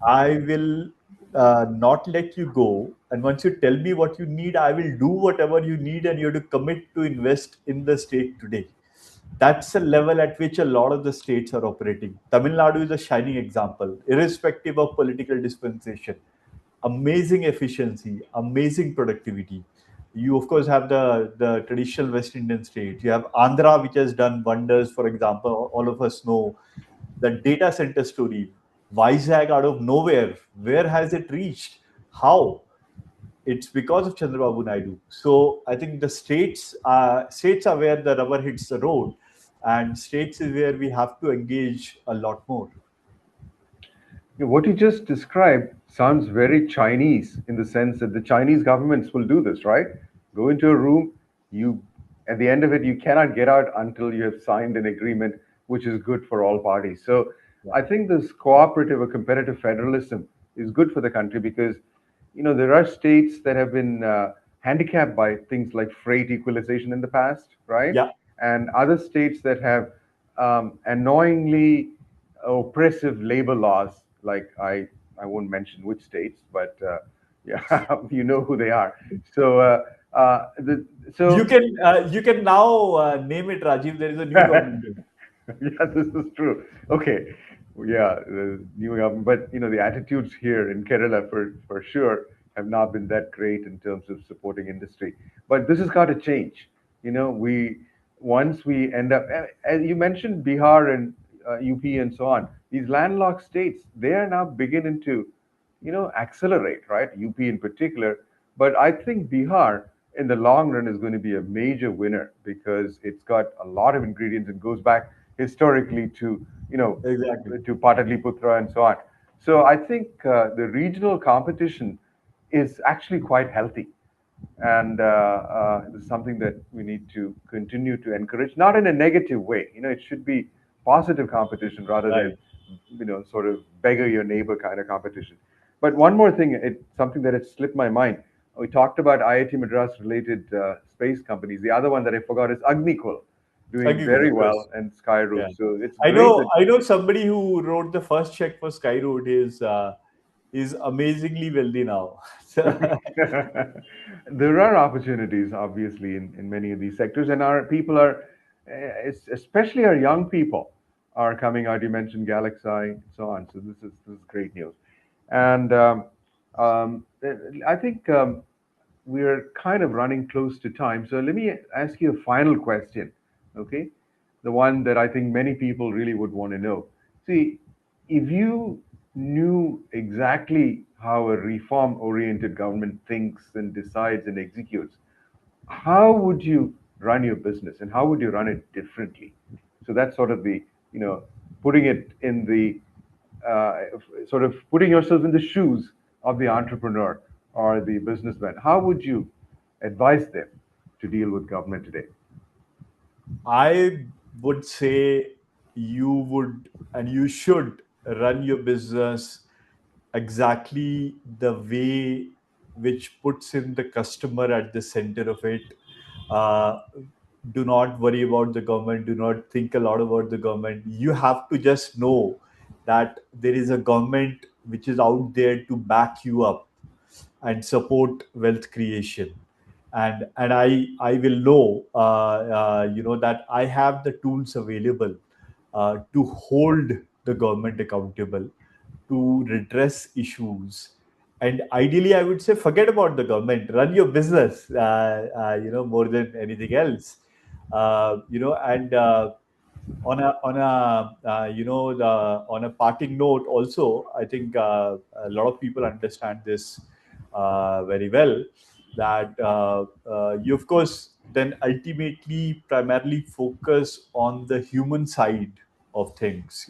S2: I will not let you go. And once you tell me what you need, I will do whatever you need, and you have to commit to invest in the state today. That's a level at which a lot of the states are operating. Tamil Nadu is a shining example, irrespective of political dispensation. Amazing efficiency, amazing productivity. You, of course, have the traditional West Indian state. You have Andhra, which has done wonders. For example, all of us know the data center story. Vizag out of nowhere. Where has it reached? How? It's because of Chandrababu Naidu. So I think the states are where the rubber hits the road, and states is where we have to engage a lot more.
S1: Yeah, what you just described sounds very Chinese in the sense that the Chinese governments will do this, right? Go into a room, you at the end of it, you cannot get out until you have signed an agreement which is good for all parties. So
S2: Yeah.
S1: I think this cooperative or competitive federalism is good for the country because there are states that have been handicapped by things like freight equalization in the past, right?
S2: Yeah.
S1: And other states that have annoyingly oppressive labor laws, like I won't mention which states, but yeah, you know who they are. So the
S2: You
S1: so
S2: can you can now name it, Rajiv. There is a new government.
S1: yeah, this is true. Okay, yeah, the new government, but the attitudes here in Kerala for sure have not been that great in terms of supporting industry. But this has got to change. We once we end up, as you mentioned, Bihar and UP and so on. These landlocked states, they are now beginning to accelerate, right? UP in particular. But I think Bihar in the long run is going to be a major winner because it's got a lot of ingredients and goes back historically to, you know,
S2: Exactly.
S1: to Pataliputra and so on. So I think the regional competition is actually quite healthy. And this is something that we need to continue to encourage, not in a negative way. It should be positive competition rather than,
S2: Right.
S1: sort of beggar your neighbor kind of competition. But one more thing, something that had slipped my mind. We talked about IIT Madras related space companies. The other one that I forgot is Agnikul, doing
S2: Agreeable,
S1: very
S2: of
S1: well,
S2: course.
S1: and
S2: Yeah.
S1: Skyroot. So it's
S2: I
S1: great
S2: know
S1: that
S2: I know somebody who wrote the first check for Skyroot is amazingly wealthy now. So,
S1: there are opportunities, obviously, in many of these sectors, and our people are, especially our young people, are coming out. You mentioned Galaxy and so on. So this is great news, and um, I think we're kind of running close to time. So let me ask you a final question, okay? The one that I think many people really would want to know. See, if you knew exactly how a reform oriented government thinks and decides and executes, how would you run your business and how would you run it differently? So that's sort of the, putting it in the, sort of putting yourself in the shoes of the entrepreneur or the businessman. How would you advise them to deal with government today?
S2: I would say you would and you should run your business exactly the way which puts in the customer at the center of it. Uh, do not worry about the government. Do not think a lot about the government. You have to just know that there is a government which is out there to back you up and support wealth creation. And I will know that I have the tools available to hold the government accountable, to redress issues. And ideally, I would say, forget about the government, run your business, more than anything else. And on a parting note, also, I think a lot of people understand this very well, that you, of course, then ultimately primarily focus on the human side of things.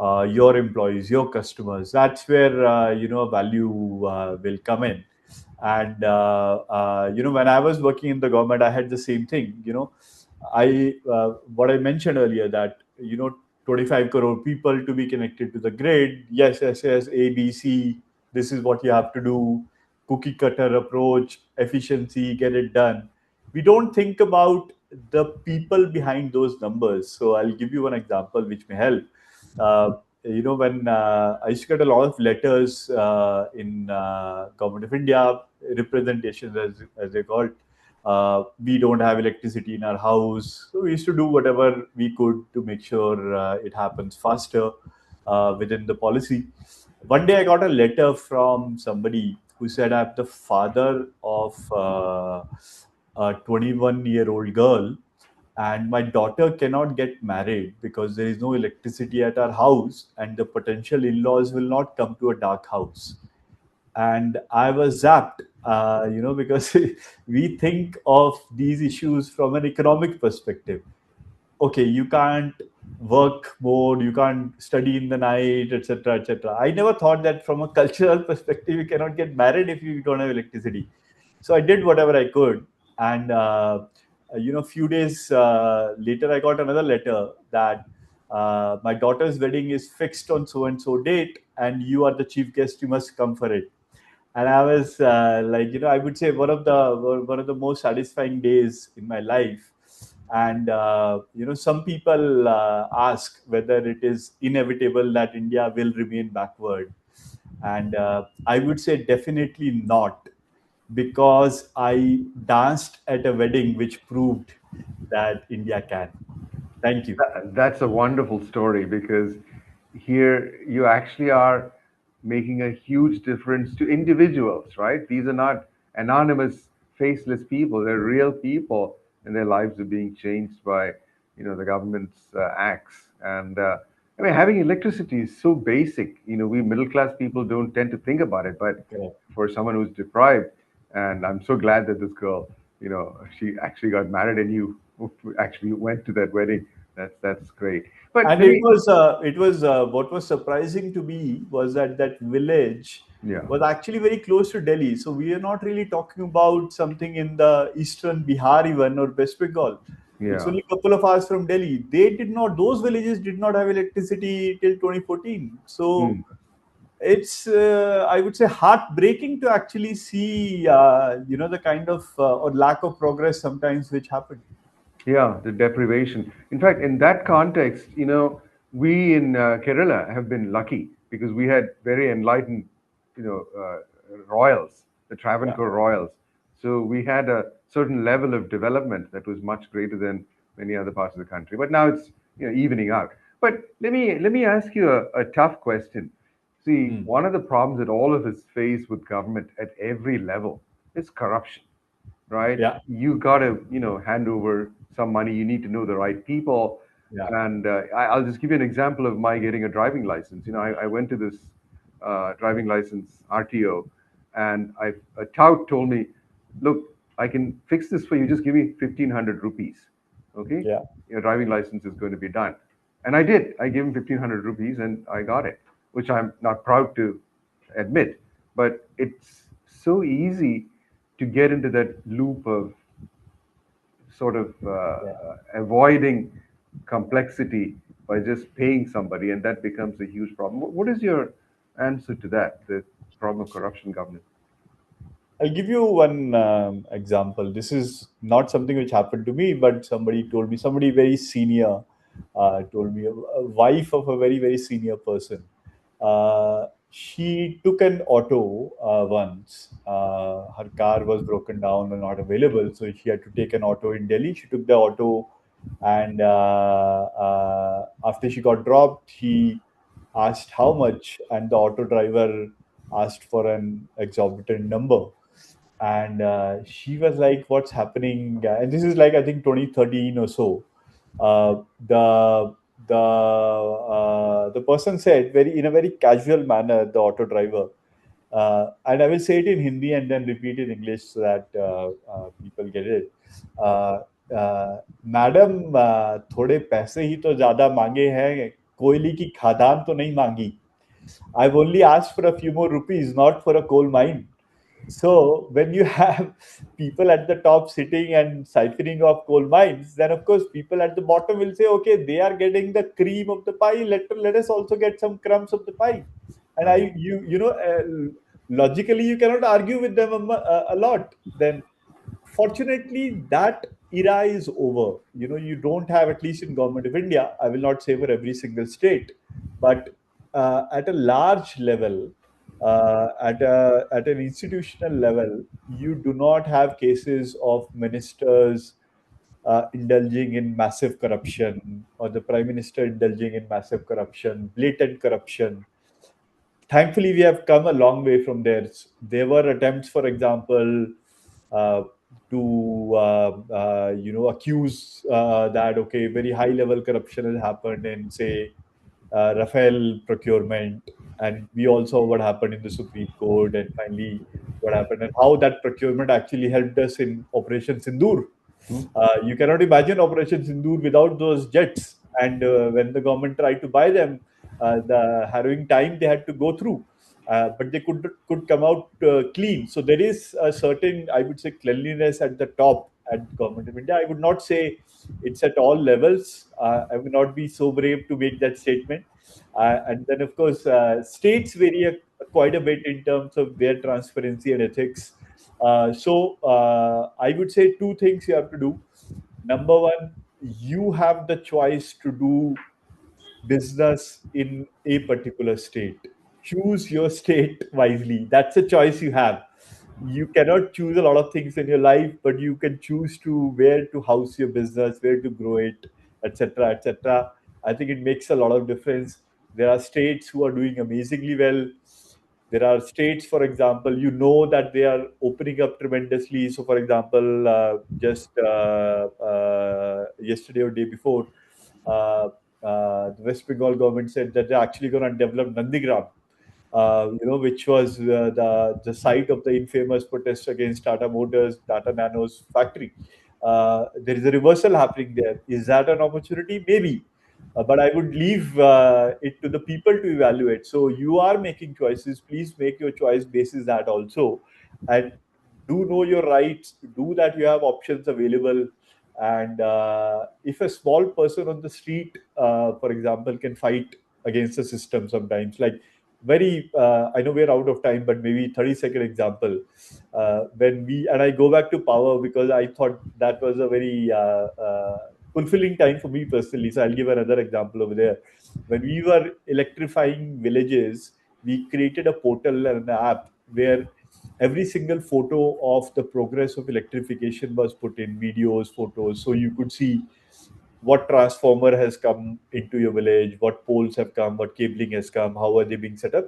S2: Your employees, your customers. That's where value will come in. And when I was working in the government, I had the same thing. I what I mentioned earlier, that 25 crore people to be connected to the grid. Yes, yes, yes. A, B, C. This is what you have to do. Cookie cutter approach, efficiency, get it done. We don't think about the people behind those numbers. So I'll give you one example which may help. When I used to get a lot of letters in Government of India, representations as they call it. We don't have electricity in our house, so we used to do whatever we could to make sure it happens faster within the policy. One day I got a letter from somebody who said, I'm the father of a 21-year-old girl, and my daughter cannot get married because there is no electricity at our house, and the potential in-laws will not come to a dark house. And I was zapped, because we think of these issues from an economic perspective. Okay, you can't work more, you can't study in the night, etc., etc. I never thought that from a cultural perspective, you cannot get married if you don't have electricity. So I did whatever I could. And few days later, I got another letter that my daughter's wedding is fixed on so and so date, and you are the chief guest. You must come for it. And I was like, I would say one of the most satisfying days in my life. And some people ask whether it is inevitable that India will remain backward, and I would say definitely not, because I danced at a wedding which proved that India can. Thank you.
S1: That's a wonderful story because here you actually are making a huge difference to individuals, right? These are not anonymous, faceless people. They're real people, and their lives are being changed by, the government's acts. And I mean, having electricity is so basic. We middle class people don't tend to think about it, but
S2: Correct.
S1: for someone who's deprived, and I'm so glad that this girl, she actually got married, and you actually went to that wedding. That's great. But
S2: And
S1: let
S2: it
S1: me,
S2: was what was surprising to me was that that village
S1: yeah,
S2: was actually very close to Delhi. So we are not really talking about something in the eastern Bihar even or West Bengal. It's
S1: yeah.
S2: only a couple of hours from Delhi. Those villages did not have electricity till 2014. So
S1: Hmm.
S2: it's I would say heartbreaking to actually see the kind of or lack of progress sometimes which happened.
S1: Yeah, the deprivation. In fact, in that context, we in Kerala have been lucky because we had very enlightened, royals, the
S2: Yeah.
S1: Travancore royals. So we had a certain level of development that was much greater than many other parts of the country. But now it's evening out. But let me ask you a tough question. See,
S2: Hmm.
S1: one of the problems that all of us face with government at every level is corruption, right?
S2: Yeah.
S1: You got to, hand over some money. You need to know the right people.
S2: Yeah.
S1: And I'll just give you an example of my getting a driving license. I went to this driving license RTO, and a tout told me, "Look, I can fix this for you. Just give me 1,500 rupees. Okay,
S2: Yeah.
S1: your driving license is going to be done." And I did. I gave him 1,500 rupees, and I got it, which I'm not proud to admit. But it's so easy to get into that loop of sort of
S2: Yeah.
S1: avoiding complexity by just paying somebody, and that becomes a huge problem. What is your answer to that, the problem of corruption governance?
S2: I'll give you one example. This is not something which happened to me, but somebody told me, somebody very senior told me, a wife of a very, very senior person. She took an auto once. Her car was broken down and not available, so she had to take an auto in Delhi. She took the auto, and after she got dropped, he asked how much, and the auto driver asked for an exorbitant number. And she was like, "What's happening?" And this is like, I think, 2013 or so. The person said, very in a very casual manner, the auto driver, and I will say it in Hindi and then repeat in English so that people get it. uh, madam, थोड़े पैसे ही तो ज्यादा मांगे हैं, कोयले की खदान तो नहीं मांगी. I've only asked for a few more rupees, not for a coal mine. So when you have people at the top sitting and siphoning off coal mines, then of course people at the bottom will say, okay, they are getting the cream of the pie. Let us also get some crumbs of the pie. And
S1: Right.
S2: logically you cannot argue with them a lot. Then fortunately that era is over. You don't have, at least in government of India, I will not say for every single state, but at a large level, at an institutional level, you do not have cases of ministers indulging in massive corruption, or the prime minister indulging in massive corruption, blatant corruption. Thankfully, we have come a long way from there. There were attempts, for example, uh, to accuse that, okay, very high level corruption has happened in, say, Rafael procurement, and we also saw what happened in the Supreme Court, and finally what happened and how that procurement actually helped us in Operation Sindoor.
S1: Hmm?
S2: You cannot imagine Operation Sindoor without those jets. And when the government tried to buy them, the harrowing time they had to go through. but they could come out clean. So there is a certain, I would say, cleanliness at the top at Government of India. I would not say it's at all levels. I would not be so brave to make that statement. And then, of course, states vary quite a bit in terms of their transparency and ethics. I would say two things you have to do. Number one, you have the choice to do business in a particular state. Choose your state wisely. That's a choice you have. You cannot choose a lot of things in your life, but you can choose to where to house your business, where to grow it, etc., etc. I think it makes a lot of difference. There are states who are doing amazingly well. There are states, for example, you know that they are opening up tremendously. So, for example, just yesterday or day before, uh, the West Bengal government said that they're actually going to develop Nandigram, which was the site of the infamous protest against Tata Motors, Tata Nano's factory. There is a reversal happening there. Is that an opportunity? Maybe. But I would leave it to the people to evaluate. So you are making choices. Please make your choice basis that also. And do know your rights. Do that you have options available. And if a small person on the street, for example, can fight against the system sometimes, like I know we're out of time, but maybe 30-second example. When we, and I go back to power because I thought that was a very fulfilling time for me personally. So I'll give another example over there. When we were electrifying villages, we created a portal and an app where every single photo of the progress of electrification was put in, videos, photos, so you could see what transformer has come into your village, what poles have come, what cabling has come, how are they being set up.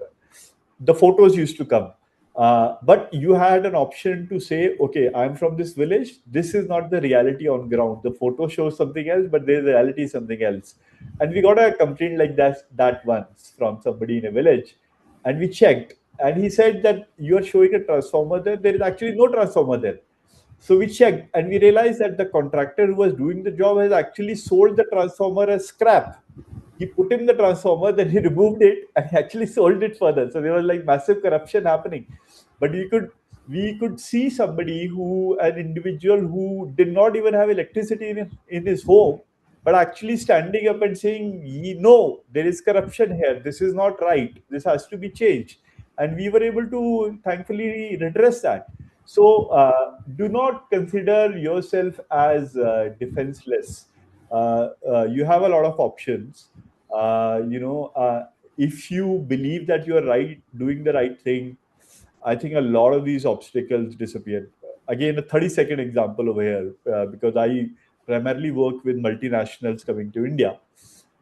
S2: The photos used to come. But you had an option to say, okay, I'm from this village. This is not the reality on ground. The photo shows something else, but the reality is something else. And we got a complaint like that once from somebody in a village. And we checked. And he said that you are showing a transformer there. There is actually no transformer there. So we checked and we realized that the contractor who was doing the job has actually sold the transformer as scrap. He put in the transformer, then he removed it and he actually sold it further. So there was like massive corruption happening. But we could see somebody who, an individual who did not even have electricity in his home, but actually standing up and saying, no, there is corruption here. This is not right. This has to be changed. And we were able to thankfully redress that. So do not consider yourself as defenseless. You have a lot of options. Uh, you know, uh, if you believe that you are right, doing the right thing, I think a lot of these obstacles disappear. Again, a 30-second example over here, because I primarily work with multinationals coming to India.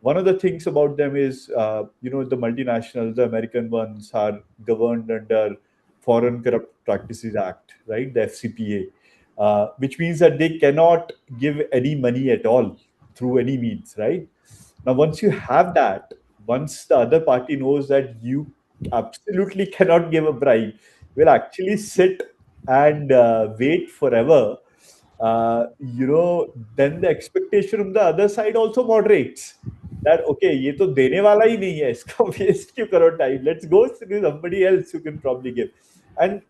S2: One of the things about them is, the multinationals, the American ones, are governed under Foreign Corrupt Practices Act, right? The FCPA, which means that they cannot give any money at all through any means, right? Now, once you have that, once the other party knows that you absolutely cannot give a bribe, will actually sit and wait forever. Then the expectation from the other side also moderates. That okay, ये तो देने वाला ही नहीं है, इसका waste क्यों करो time? Let's go to somebody else who can probably give. And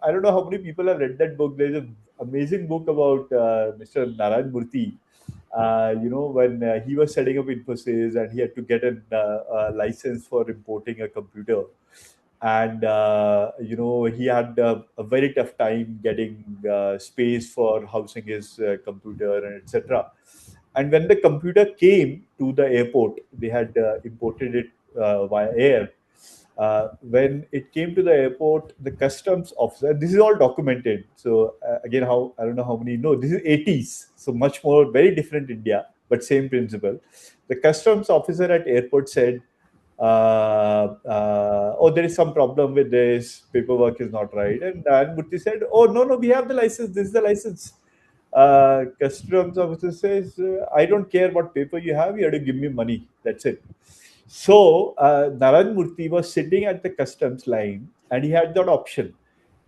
S2: I don't know how many people have read that book. There's an amazing book about Mr. Narayan Murthy, when he was setting up Infosys and he had to get a license for importing a computer. And, he had a very tough time getting space for housing his computer and etc. And when the computer came to the airport, they had imported it via air. When it came to the airport, the customs officer, this is all documented. So again, how I don't know how many know, this is 80s, so much more very different India, but same principle. The customs officer at airport said, "Oh, there is some problem with this. Paperwork is not right." And Dan Murthy said, "Oh, no, no, we have the license. This is the license." Customs officer says, "I don't care what paper you have. You have to give me money. That's it." So Narayan Murthy was sitting at the customs line, and he had that option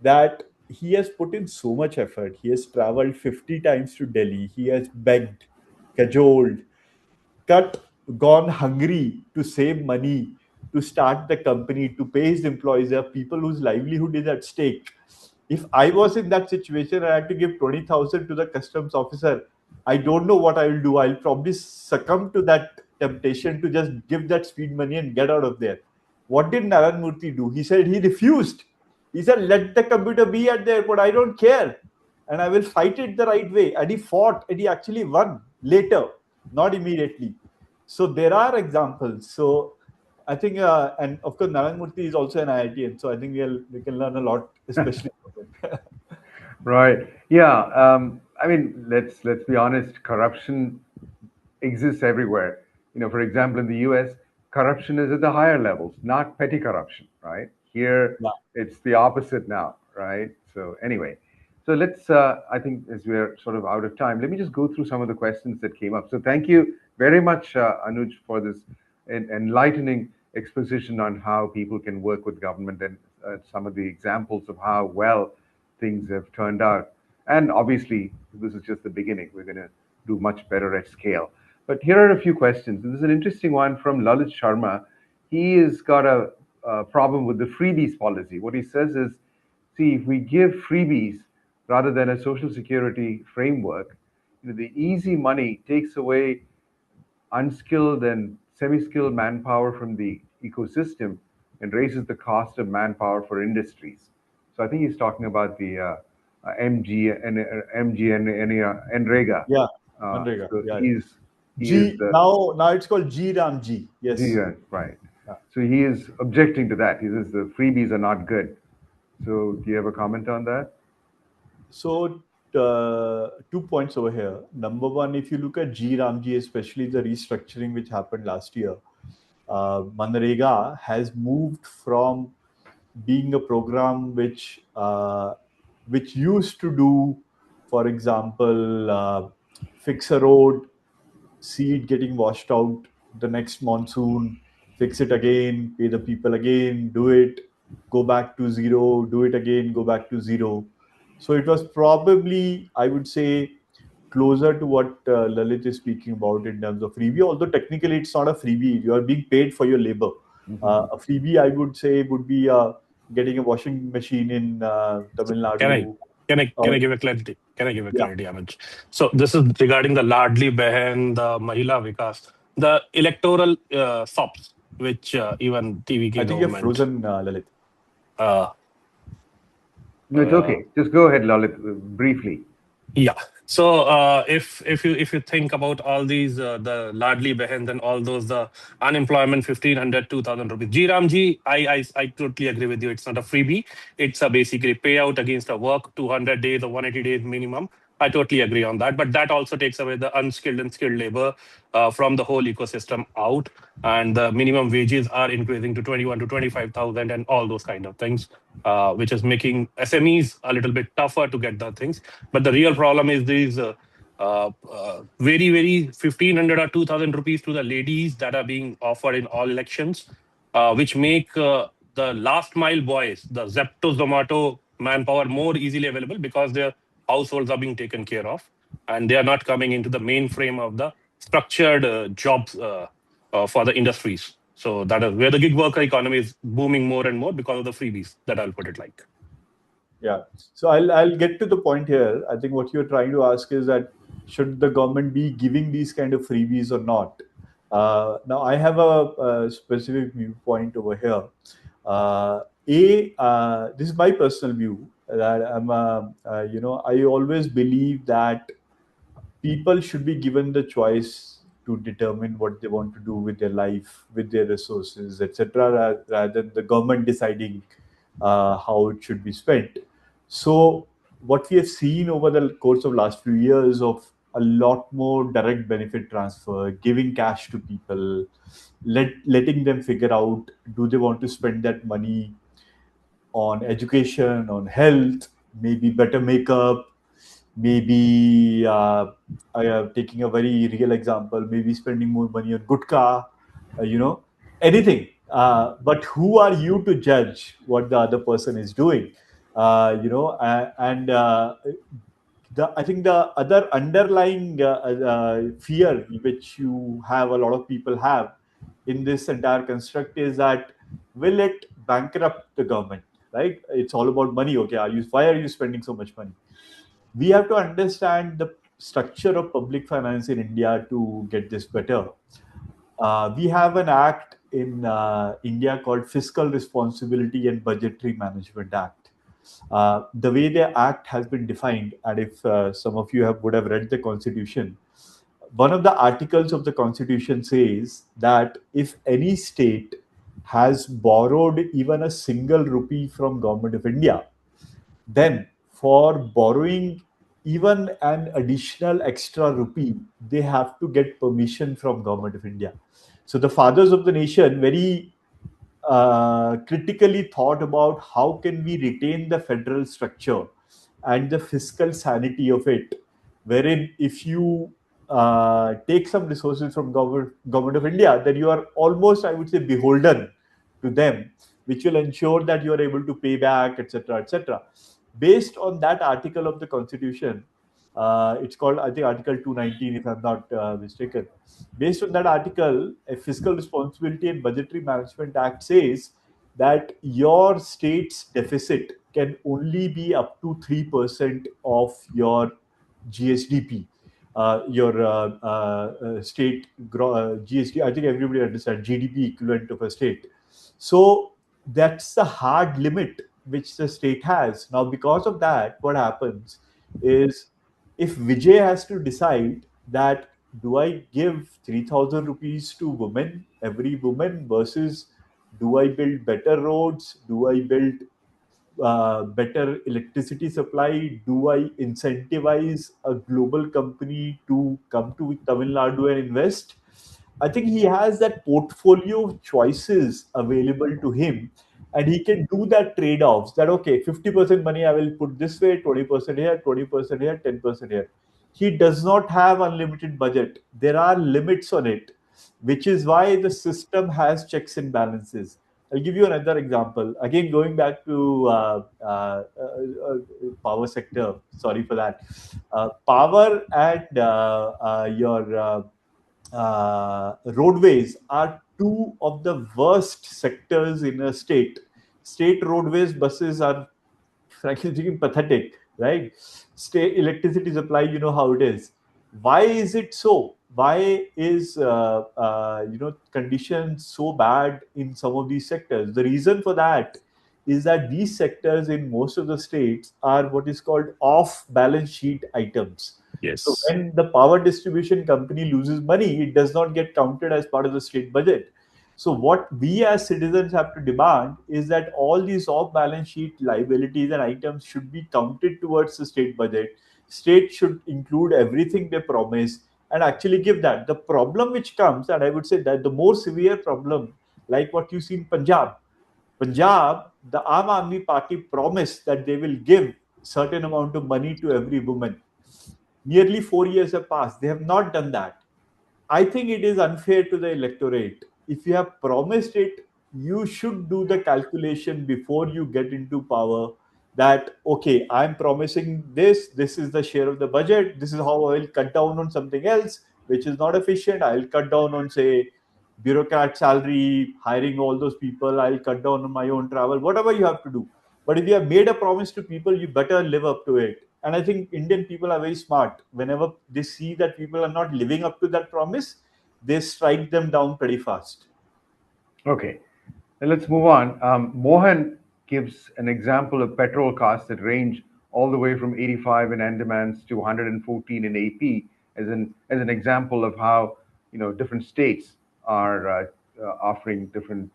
S2: that he has put in so much effort. He has traveled 50 times to Delhi. He has begged, cajoled, cut, gone hungry to save money to start the company, to pay his employees. There are people whose livelihood is at stake. If I was in that situation and I had to give 20,000 to the customs officer, I don't know what I will do. I'll probably succumb to that temptation to just give that speed money and get out of there. What did Naran Murthy do? He said he refused. He said, let the computer be at the airport. I don't care. And I will fight it the right way. And he fought and he actually won later, not immediately. So there are examples. So I think, and of course, Naran Murthy is also an IITian. So I think we can learn a lot, especially from him.
S1: Right. Yeah. I mean, let's be honest. Corruption exists everywhere. For example, in the U.S., corruption is at the higher levels, not petty corruption. Right. Here,
S2: Yeah.
S1: it's the opposite now. Right. So anyway, so let's. I think as we're sort of out of time, let me just go through some of the questions that came up. So thank you very much, Anuj, for this enlightening exposition on how people can work with government and some of the examples of how well things have turned out. And obviously, this is just the beginning. We're going to do much better at scale. But here are a few questions. This is an interesting one from Lalit Sharma. He has got a problem with the freebies policy. What he says is, see, if we give freebies rather than a social security framework, the easy money takes away unskilled and semi-skilled manpower from the ecosystem and raises the cost of manpower for industries. So I think he's talking about the MG and NREGA.
S2: Yeah. Manrega.
S1: So
S2: Yeah.
S1: he is the
S2: Now it's called GMT. Yes.
S1: right.
S2: Yeah.
S1: So he is objecting to that. He says the freebies are not good. So do you have a comment on that?
S2: So 2 points over here. Number one, if you look at GMT, especially the restructuring which happened last year, Manrega has moved from being a program which used to do, for example, fix a road, see it getting washed out the next monsoon, fix it again, pay the people again, do it, go back to zero, do it again, go back to zero. So it was probably, I would say, closer to what Lalit is speaking about in terms of freebie. Although technically it's not a freebie, you are being paid for your labor. A freebie, I would say, would be getting a washing machine in Tamil
S4: Can I
S2: Nadu.
S4: can I
S2: Or
S4: give a clarity? Can I give a
S2: yeah,
S4: clarity, Anuj? So this is regarding the Ladli Behan, the Mahila Vikas, the electoral SOPs, which even
S2: I
S4: TVK
S2: think you're
S4: government.
S2: frozen, Lalit.
S4: Uh,
S1: No, it's
S4: uh,
S1: okay. Just go ahead, Lalit, briefly.
S4: Yeah. So if you think about all these the Ladli Behens and all those the unemployment 1,500 2,000 rupees. G Ramji, I totally agree with you. It's not a freebie. It's a basically payout against a work 200 days or 180 days minimum. I totally agree on that. But that also takes away the unskilled and skilled labor from the whole ecosystem out, and the minimum wages are increasing to 21 to 25,000 and all those kind of things, which is making SMEs a little bit tougher to get the things. But the real problem is these very 1,500 or 2,000 rupees to the ladies that are being offered in all elections, which make the last mile boys, the Zepto, Zomato manpower more easily available because their households are being taken care of and they are not coming into the mainframe of the structured jobs for the industries. So that is where the gig worker economy is booming more and more because of the freebies, that I'll put it like.
S2: Yeah. So I'll get to the point here. I think what you're trying to ask is that should the government be giving these kind of freebies or not? Now I have a specific viewpoint over here. This is my personal view that I always believe that people should be given the choice to determine what they want to do with their life, with their resources, etc., rather than the government deciding how it should be spent. So, what we have seen over the course of last few years of a lot more direct benefit transfer, giving cash to people, letting them figure out do they want to spend that money on education, on health, maybe better makeup, maybe taking a very real example, maybe spending more money on gutka, anything. But who are you to judge what the other person is doing? And I think the other underlying fear which a lot of people have in this entire construct is that will it bankrupt the government? Right? It's all about money. Okay, why are you spending so much money? We have to understand the structure of public finance in India to get this better. We have an act in India called Fiscal Responsibility and Budgetary Management Act. The way the act has been defined, and if some of you would have read the constitution, one of the articles of the constitution says that if any state has borrowed even a single rupee from government of India, then for borrowing even an additional extra rupee, they have to get permission from government of India. So the fathers of the nation very critically thought about how can we retain the federal structure and the fiscal sanity of it, wherein if you take some resources from government of India, then you are almost, I would say, beholden to them, which will ensure that you are able to pay back, etc., etc. Based on that article of the Constitution, it's called, I think, Article 219, if I'm not mistaken. Based on that article, a Fiscal Responsibility and Budgetary Management Act says that your state's deficit can only be up to 3% of your GSDP, your GSD. I think everybody understands GDP equivalent of a state. So that's the hard limit which the state has. Now, because of that, what happens is if Vijay has to decide that do I give 3,000 rupees to women, every woman, versus do I build better roads? Do I build better electricity supply? Do I incentivize a global company to come to Tamil Nadu and invest? I think he has that portfolio of choices available to him, and he can do that trade offs that, okay, 50% money I will put this way, 20% here, 20% here, 10% here. He does not have unlimited budget. There are limits on it, which is why the system has checks and balances. I'll give you another example. Again, going back to power sector. Sorry for that. Power and your roadways are two of the worst sectors in a state. State roadways buses are, frankly speaking, pathetic, right? State electricity supply, you know how it is. Why is it so? Why is conditions so bad in some of these sectors? The reason for that is that these sectors in most of the states are what is called off balance sheet items. So
S4: Yes.
S2: when the power distribution company loses money, it does not get counted as part of the state budget. So what we as citizens have to demand is that all these off-balance sheet liabilities and items should be counted towards the state budget. State should include everything they promise and actually give that. The problem which comes, and I would say that the more severe problem, like what you see in Punjab, the Aam Aadmi Party promised that they will give certain amount of money to every woman. Nearly 4 years have passed. They have not done that. I think it is unfair to the electorate. If you have promised it, you should do the calculation before you get into power that, okay, I'm promising this is the share of the budget, this is how I'll cut down on something else, which is not efficient. I'll cut down on, say, bureaucrat salary, hiring all those people, I'll cut down on my own travel, whatever you have to do. But if you have made a promise to people, you better live up to it. And I think Indian people are very smart. Whenever they see that people are not living up to that promise, they strike them down pretty fast.
S1: Okay, now let's move on. Mohan gives an example of petrol costs that range all the way from 85 in Andamans to 114 in AP as an example of how different states are offering different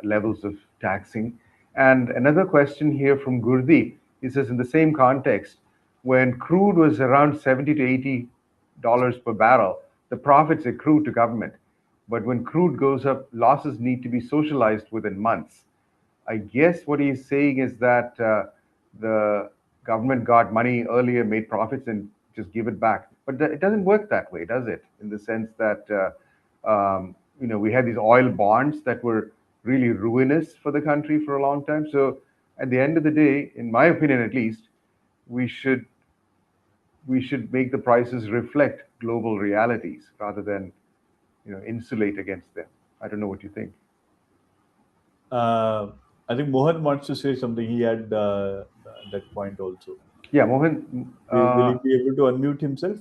S1: levels of taxing. And another question here from Gurdeep. He says, in the same context, when crude was around 70 to $80 per barrel, the profits accrue to government. But when crude goes up, losses need to be socialized within months. I guess what he's saying is that the government got money earlier, made profits, and just give it back. But it doesn't work that way, does it? In the sense that we had these oil bonds that were really ruinous for the country for a long time. So at the end of the day, in my opinion at least, we should we should make the prices reflect global realities rather than insulate against them. I don't know what you think.
S2: I think Mohan wants to say something. He had that point also.
S1: Yeah, Mohan.
S2: Will he be able to unmute himself?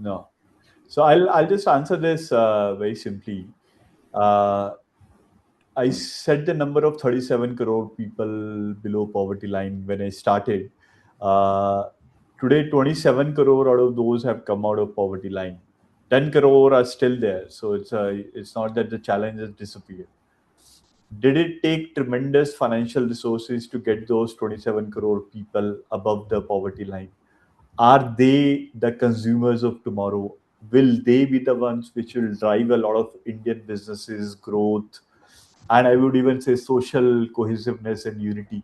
S2: No. So I'll just answer this very simply. I set the number of 37 crore people below poverty line when I started. Uh, Today, 27 crore out of those have come out of poverty line. 10 crore are still there. So it's not that the challenge has disappeared. Did it take tremendous financial resources to get those 27 crore people above the poverty line? Are they the consumers of tomorrow? Will they be the ones which will drive a lot of Indian businesses growth, and I would even say social cohesiveness and unity?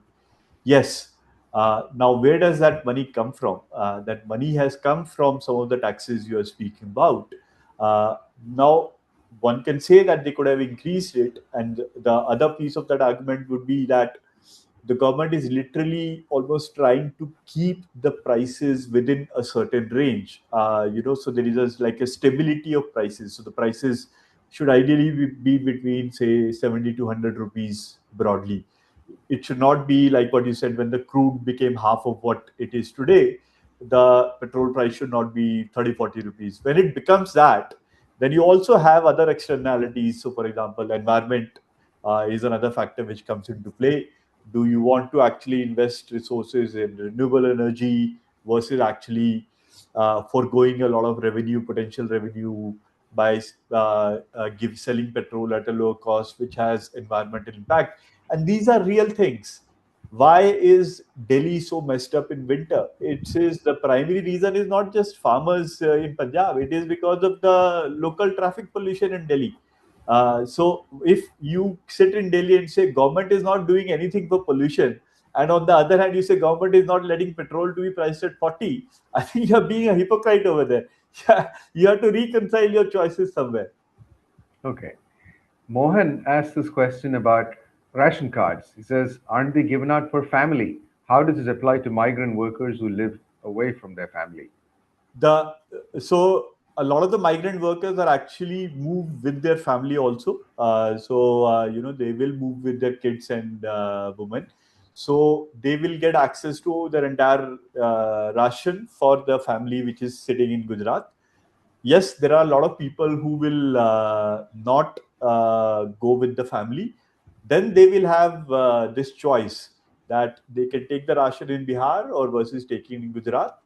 S2: Yes. Now, where does that money come from? That money has come from some of the taxes you are speaking about. Now, one can say that they could have increased it, and the other piece of that argument would be that the government is literally almost trying to keep the prices within a certain range. So there is like a stability of prices. So the prices should ideally be between, say, 70 to 100 rupees broadly. It should not be like what you said, when the crude became half of what it is today, the petrol price should not be 30, 40 rupees. When it becomes that, then you also have other externalities. So for example, environment is another factor which comes into play. Do you want to actually invest resources in renewable energy versus actually foregoing a lot of revenue, potential revenue, by selling petrol at a lower cost, which has environmental impact? And these are real things. Why is Delhi so messed up in winter? It is the primary reason is not just farmers in Punjab. It is because of the local traffic pollution in Delhi. So if you sit in Delhi and say government is not doing anything for pollution, and on the other hand you say government is not letting petrol to be priced at 40, I think you're being a hypocrite over there. Yeah, you have to reconcile your choices somewhere.
S1: Okay. Mohan asked this question about ration cards. He says, aren't they given out for family? How does this apply to migrant workers who live away from their family?
S2: the so a lot of the migrant workers are actually moved with their family also. They will move with their kids and women, so they will get access to their entire ration for the family which is sitting in Gujarat. Yes, there are a lot of people who will not go with the family. Then they will have this choice that they can take the ration in Bihar or versus taking in Gujarat.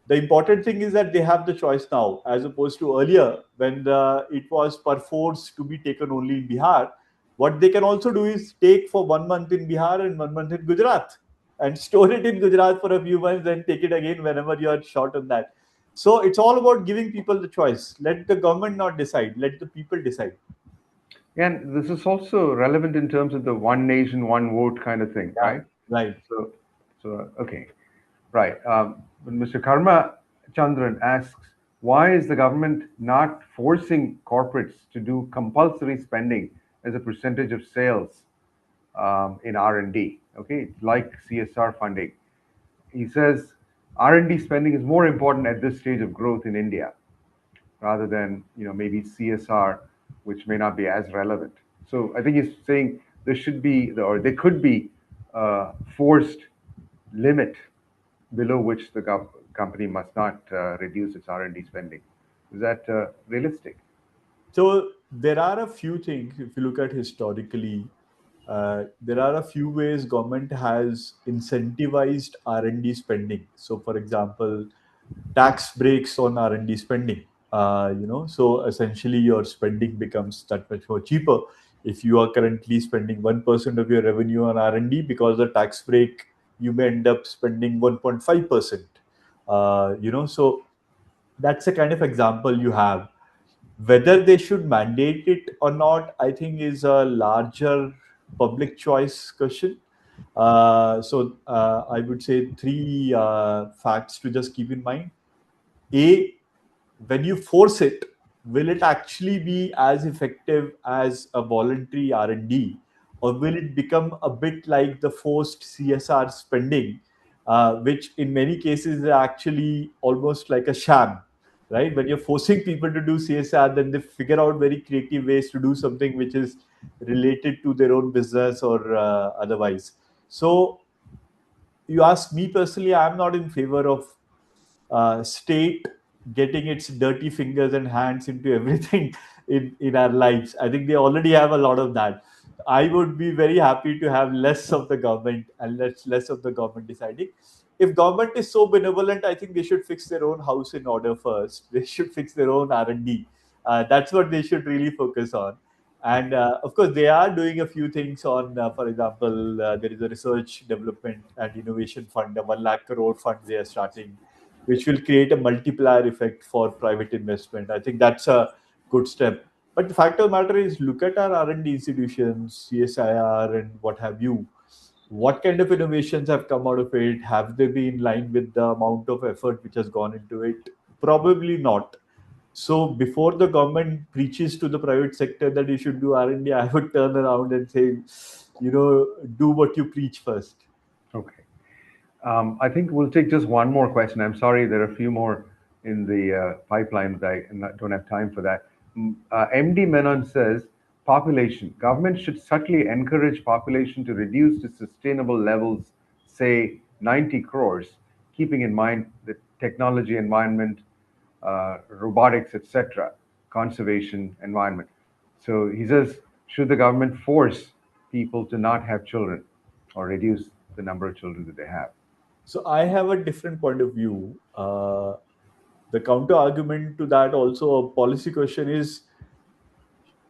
S2: The important thing is that they have the choice now, as opposed to earlier when it was perforce to be taken only in Bihar. What they can also do is take for 1 month in Bihar and 1 month in Gujarat, and store it in Gujarat for a few months, then take it again whenever you are short on that. So it's all about giving people the choice. Let the government not decide, let the people decide.
S1: And this is also relevant in terms of the one nation, one vote kind of thing,
S2: Yeah,
S1: right?
S2: right.
S1: So okay, right. Mr. Karma Chandran asks, why is the government not forcing corporates to do compulsory spending as a percentage of sales in R&D? Okay, like CSR funding. He says R&D spending is more important at this stage of growth in India rather than maybe CSR, which may not be as relevant. So I think he's saying there should be or there could be a forced limit below which the company must not reduce its R&D spending. Is that realistic?
S2: So there are a few things. If you look at historically, there are a few ways government has incentivized R&D spending. So, for example, tax breaks on R&D spending. So essentially your spending becomes that much more cheaper if you are currently spending 1% of your revenue on R&D. Because the tax break, you may end up spending 1.5%. So that's a kind of example you have. Whether they should mandate it or not, I think, is a larger public choice question. I would say three facts to just keep in mind. A, when you force it, will it actually be as effective as a voluntary R&D, or will it become a bit like the forced CSR spending, which in many cases is actually almost like a sham? right? When you're forcing people to do CSR, then they figure out very creative ways to do something which is related to their own business or otherwise. So you ask me personally, I'm not in favor of state getting its dirty fingers and hands into everything in our lives. I think they already have a lot of that. I would be very happy to have less of the government and less of the government deciding. If government is so benevolent, I think they should fix their own house in order first. They should fix their own R&D. That's what they should really focus on. And of course, they are doing a few things on, for example, there is a research development and innovation fund, a 1 lakh crore fund they are starting, which will create a multiplier effect for private investment. I think that's a good step. But the fact of the matter is, look at our R&D institutions, CSIR, and what have you. What kind of innovations have come out of it? Have they been in line with the amount of effort which has gone into it? Probably not. So before the government preaches to the private sector that you should do R&D, I would turn around and say, do what you preach first.
S1: Okay. I think we'll take just one more question. I'm sorry, there are a few more in the pipeline, but I don't have time for that. MD Menon says, population. Government should subtly encourage population to reduce to sustainable levels, say 90 crores, keeping in mind the technology, environment, robotics, etc., conservation, environment. So he says, should the government force people to not have children or reduce the number of children that they have?
S2: So I have a different point of view. The counter argument to that, also a policy question, is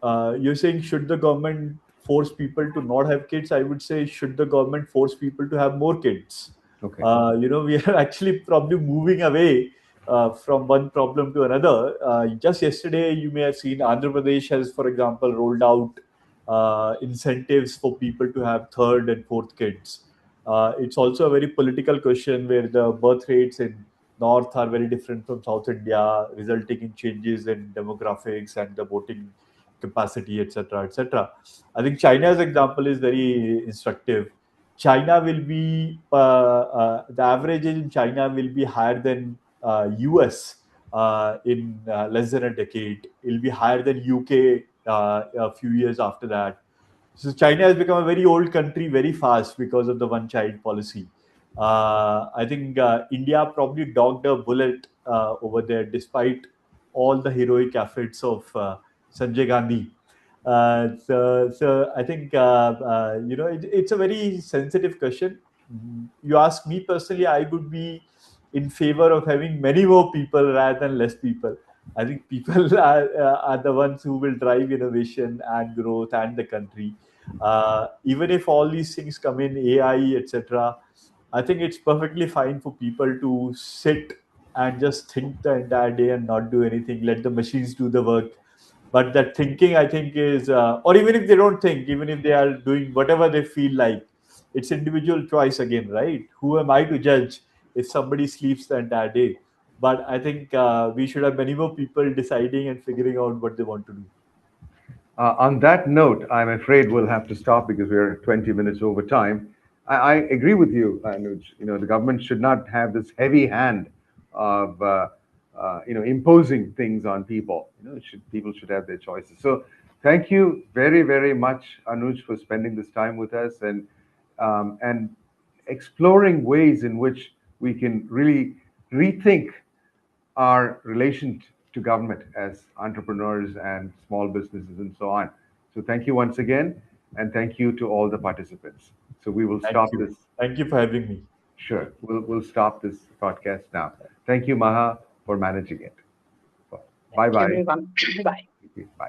S2: you're saying, should the government force people to not have kids? I would say, should the government force people to have more kids?
S1: Okay.
S2: We are actually probably moving away from one problem to another. Just yesterday, you may have seen Andhra Pradesh has, for example, rolled out incentives for people to have third and fourth kids. It's also a very political question where the birth rates in North are very different from South India, resulting in changes in demographics and the voting capacity, etc., etc. I think China's example is very instructive. China will be the average age in China will be higher than US in less than a decade. It'll be higher than UK a few years after that. So China has become a very old country very fast because of the one-child policy. I think India probably dogged a bullet over there, despite all the heroic efforts of Sanjay Gandhi. So I think it's a very sensitive question. You ask me personally, I would be in favor of having many more people rather than less people. I think people are the ones who will drive innovation and growth and the country. Even if all these things come in AI, etc., I think it's perfectly fine for people to sit and just think the entire day and not do anything. Let the machines do the work. But that thinking, I think, is, or even if they don't think, even if they are doing whatever they feel like, it's individual choice again, right? Who am I to judge if somebody sleeps the entire day? But I think we should have many more people deciding and figuring out what they want to do.
S1: On that note, I'm afraid we'll have to stop because we're 20 minutes over time. I agree with you, Anuj. The government should not have this heavy hand of imposing things on people. People should have their choices. So, thank you very, very much, Anuj, for spending this time with us and exploring ways in which we can really rethink our relation to government as entrepreneurs and small businesses and so on. So thank you once again, and thank you to all the participants. So we will
S2: Thank
S1: stop
S2: you.
S1: this.
S2: Thank you for having me.
S1: Sure, we'll stop this podcast now. Thank you, Maha, for managing it. Bye
S3: Thank you,
S1: bye.
S3: everyone. Bye.
S1: Bye.